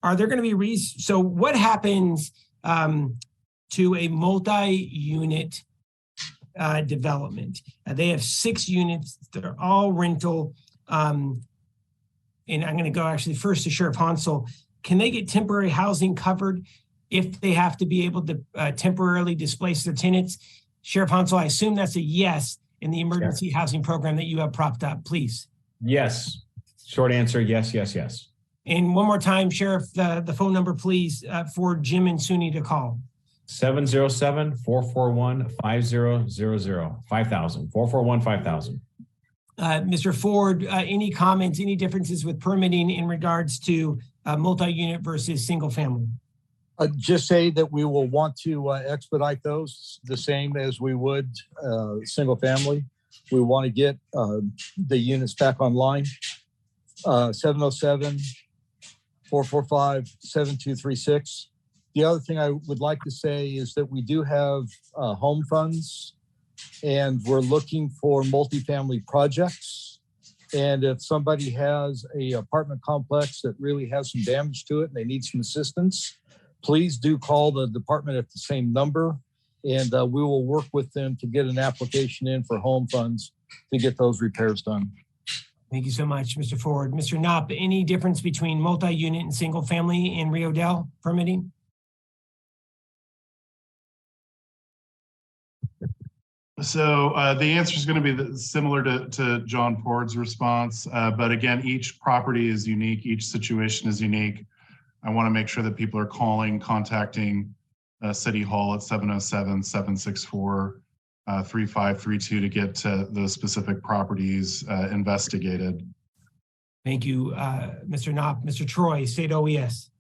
Are there going to be so what happens to a multi-unit development? They have 6 units that are all rental. And I'm going to go actually first to Sheriff Hansel. Can they get temporary housing covered if they have to be able to temporarily displace their tenants? Sheriff Hansel, I assume that's a yes in the emergency housing program that you have propped up, please. Yes. Short answer, yes, yes, yes. And one more time, Sheriff, the phone number, please, for Jim and Suni to call. 707-441-5000, 5000, 441-5000. Mr. Ford, any comments, any differences with permitting in regards to multi-unit versus single family? Just say that we will want to expedite those the same as we would single family. We want to get the units back online. 707-445-7236. The other thing I would like to say is that we do have home funds, and we're looking for multifamily projects. And if somebody has a apartment complex that really has some damage to it and they need some assistance, please do call the department at the same number, and we will work with them to get an application in for home funds to get those repairs done. Thank you so much, Mr. Ford. Mr. Knopp, any difference between multi-unit and single family in Rio Dell permitting? So the answer is going to be similar to John Ford's response, but again, each property is unique, each situation is unique. I want to make sure that people are contacting City Hall at 707-764-3532 to get those specific properties investigated. Thank you, Mr. Knopp. Mr. Troy, State OES.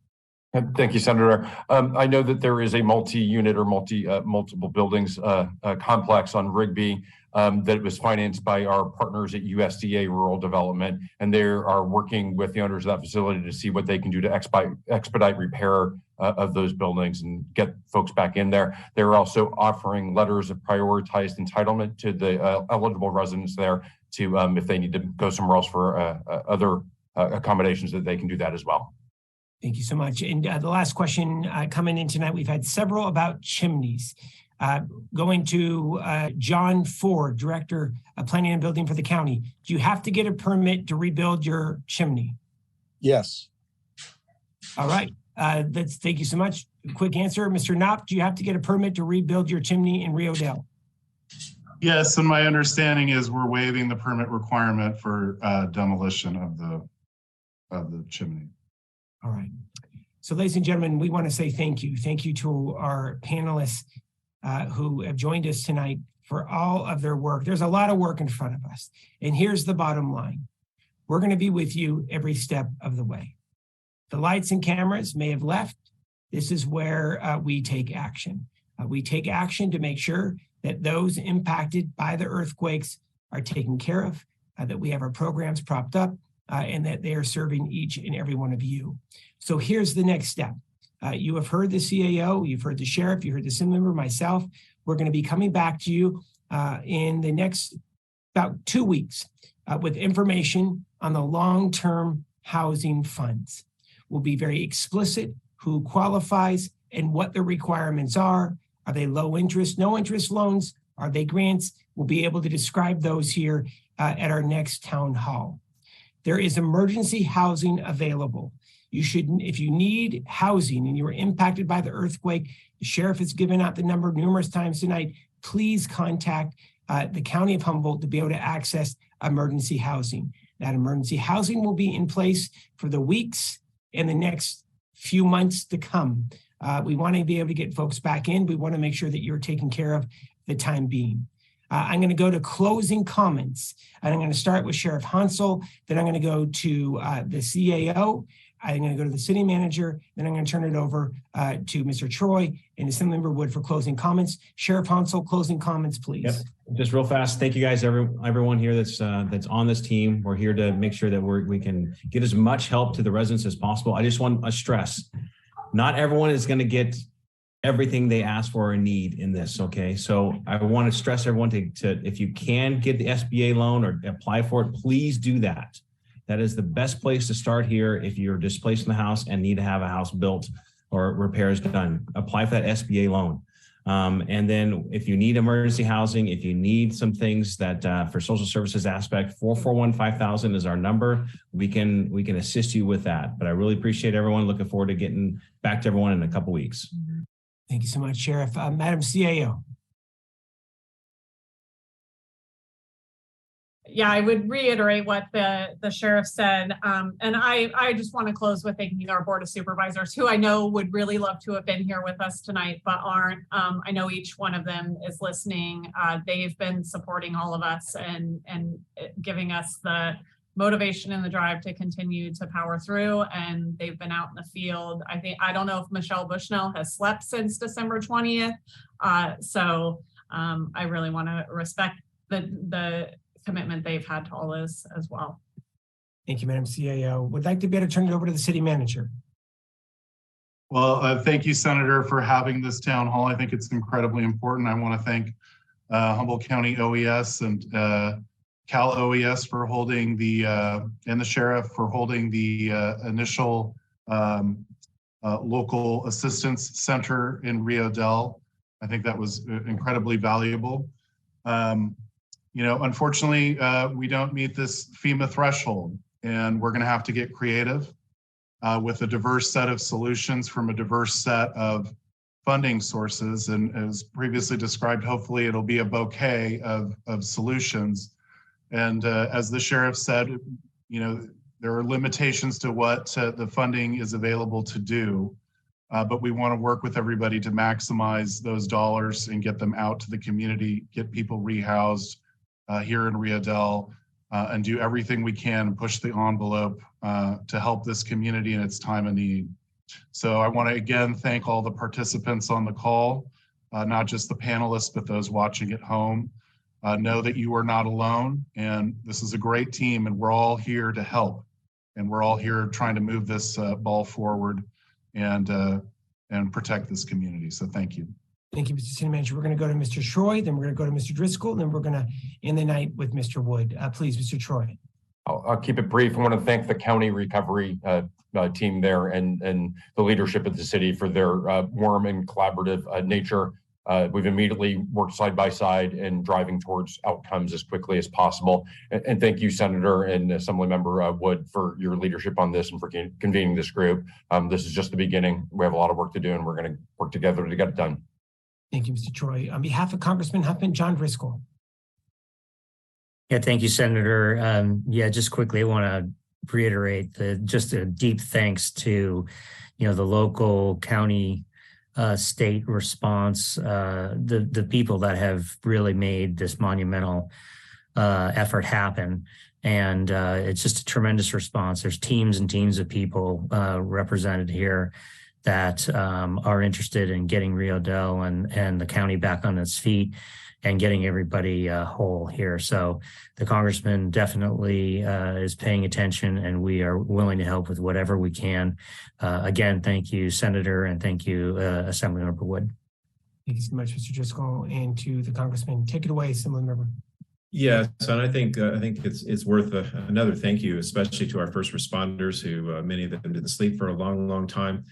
Thank you, Senator. I know that there is a multi-unit or multiple buildings complex on Rigby that was financed by our partners at USDA Rural Development, and they are working with the owners of that facility to see what they can do to expedite repair of those buildings and get folks back in there. They're also offering letters of prioritized entitlement to the eligible residents there to, if they need to go somewhere else for other accommodations, that they can do that as well. Thank you so much. And the last question coming in tonight, we've had several about chimneys. Going to John Ford, Director of Planning and Building for the county. Do you have to get a permit to rebuild your chimney? Yes. All right. Thank you so much. Quick answer. Mr. Knopp, do you have to get a permit to rebuild your chimney in Rio Dell? Yes, and my understanding is we're waiving the permit requirement for demolition of the chimney. All right. So ladies and gentlemen, we want to say thank you. Thank you to our panelists who have joined us tonight for all of their work. There's a lot of work in front of us. And here's the bottom line. We're going to be with you every step of the way. The lights and cameras may have left. This is where we take action. We take action to make sure that those impacted by the earthquakes are taken care of, that we have our programs propped up, and that they are serving each and every one of you. So here's the next step. You have heard the CAO, you've heard the sheriff, you heard the Assemblymember, myself. We're going to be coming back to you in the next about 2 weeks with information on the long-term housing funds. We'll be very explicit who qualifies and what the requirements are. Are they low interest, no interest loans? Are they grants? We'll be able to describe those here at our next town hall. There is emergency housing available. You should, if you need housing and you were impacted by the earthquake, the sheriff has given out the number numerous times tonight, please contact the County of Humboldt to be able to access emergency housing. That emergency housing will be in place for the weeks and the next few months to come. We want to be able to get folks back in. We want to make sure that you're taken care of the time being. I'm going to go to closing comments, and I'm going to start with Sheriff Hansel, then I'm going to go to the CAO, I'm going to go to the city manager, then I'm going to turn it over to Mr. Troy and Assemblymember Wood for closing comments. Sheriff Hansel, closing comments, please. Yep. Just real fast. Thank you guys, everyone here that's on this team. We're here to make sure that we can get as much help to the residents as possible. I just want to stress, not everyone is going to get everything they ask for or need in this. Okay. So I want to stress everyone to if you can get the SBA loan or apply for it, please do that. That is the best place to start here. If you're displaced in the house and need to have a house built or repairs done, apply for that SBA loan. And then if you need emergency housing, if you need some things that for social services aspect, 441-5000 is our number. We can assist you with that. But I really appreciate everyone. Looking forward to getting back to everyone in a couple weeks. Thank you so much, Sheriff. Madam CAO. Yeah, I would reiterate what the sheriff said. And I just want to close with thanking our Board of Supervisors, who I know would really love to have been here with us tonight, but aren't. I know each one of them is listening. They've been supporting all of us and giving us the motivation and the drive to continue to power through. And they've been out in the field. I don't know if Michelle Bushnell has slept since December 20th. So I really want to respect the commitment they've had to all this as well. Thank you, Madam CAO. Would like to be able to turn it over to the city manager. Well, thank you, Senator, for having this town hall. I think it's incredibly important. I want to thank Humboldt County OES and Cal OES for holding and the sheriff for holding the initial local assistance center in Rio Dell. I think that was incredibly valuable. Unfortunately, we don't meet this FEMA threshold, and we're going to have to get creative with a diverse set of solutions from a diverse set of funding sources. And as previously described, hopefully it'll be a bouquet of solutions. And as the sheriff said, there are limitations to what the funding is available to do. But we want to work with everybody to maximize those dollars and get them out to the community, get people rehoused here in Rio Dell, and do everything we can and push the envelope to help this community in its time of need. So I want to again thank all the participants on the call, not just the panelists, but those watching at home. Know that you are not alone, and this is a great team, and we're all here to help. And we're all here trying to move this ball forward and protect this community. So thank you. Thank you, Mr. City Manager. We're going to go to Mr. Troy, then we're going to go to Mr. Driscoll, and then we're going to end the night with Mr. Wood. Please, Mr. Troy. I'll keep it brief. I want to thank the county recovery team there and the leadership of the city for their warm and collaborative nature. We've immediately worked side by side in driving towards outcomes as quickly as possible. And thank you, Senator and Assemblymember Wood, for your leadership on this and for convening this group. This is just the beginning. We have a lot of work to do, and we're going to work together to get it done. Thank you, Mr. Troy. On behalf of Congressman Huffman, John Driscoll. Yeah, thank you, Senator. Just quickly, I want to reiterate just a deep thanks to, the local, county, state response, the people that have really made this monumental effort happen. And it's just a tremendous response. There's teams and teams of people represented here that are interested in getting Rio Dell and the county back on its feet and getting everybody whole here. So the Congressman definitely is paying attention, and we are willing to help with whatever we can. Again, thank you, Senator, and thank you, Assemblymember Wood. Thank you so much, Mr. Driscoll, and to the Congressman. Take it away, Assemblymember. Yes, and I think it's worth another thank you, especially to our first responders, who many of them didn't sleep for a long time.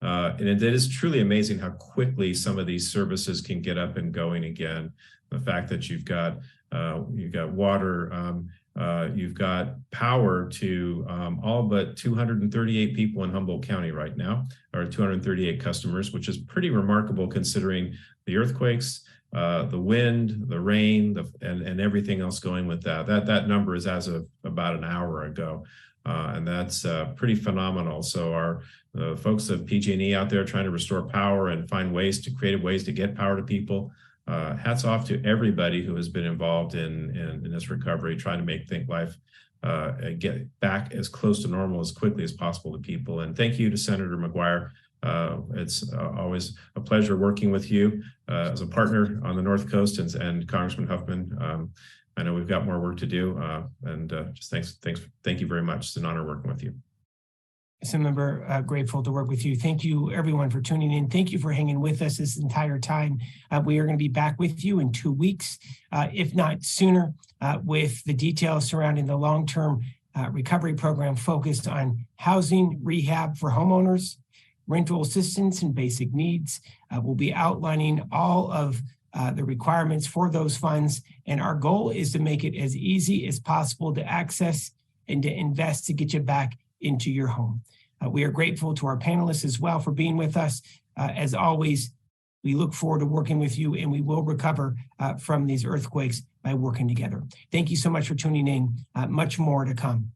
And it is truly amazing how quickly some of these services can get up and going again. The fact that you've got water, you've got power to all but 238 people in Humboldt County right now, or 238 customers, which is pretty remarkable considering the earthquakes, the wind, the rain, and everything else going with that. That number is as of about an hour ago. And that's pretty phenomenal. So our folks of PG&E out there trying to restore power and find creative ways to get power to people. Hats off to everybody who has been involved in this recovery, trying to make life get back as close to normal as quickly as possible to people. And thank you to Senator McGuire. It's always a pleasure working with you as a partner on the North Coast, and Congressman Huffman. I know we've got more work to do, and just thank you very much. It's an honor working with you. Assemblymember, grateful to work with you. Thank you, everyone, for tuning in. Thank you for hanging with us this entire time. We are going to be back with you in 2 weeks, if not sooner, with the details surrounding the long-term recovery program focused on housing rehab for homeowners, rental assistance, and basic needs. We'll be outlining all of the requirements for those funds. And our goal is to make it as easy as possible to access and to invest to get you back into your home. We are grateful to our panelists as well for being with us. As always, we look forward to working with you, and we will recover from these earthquakes by working together. Thank you so much for tuning in. Much more to come.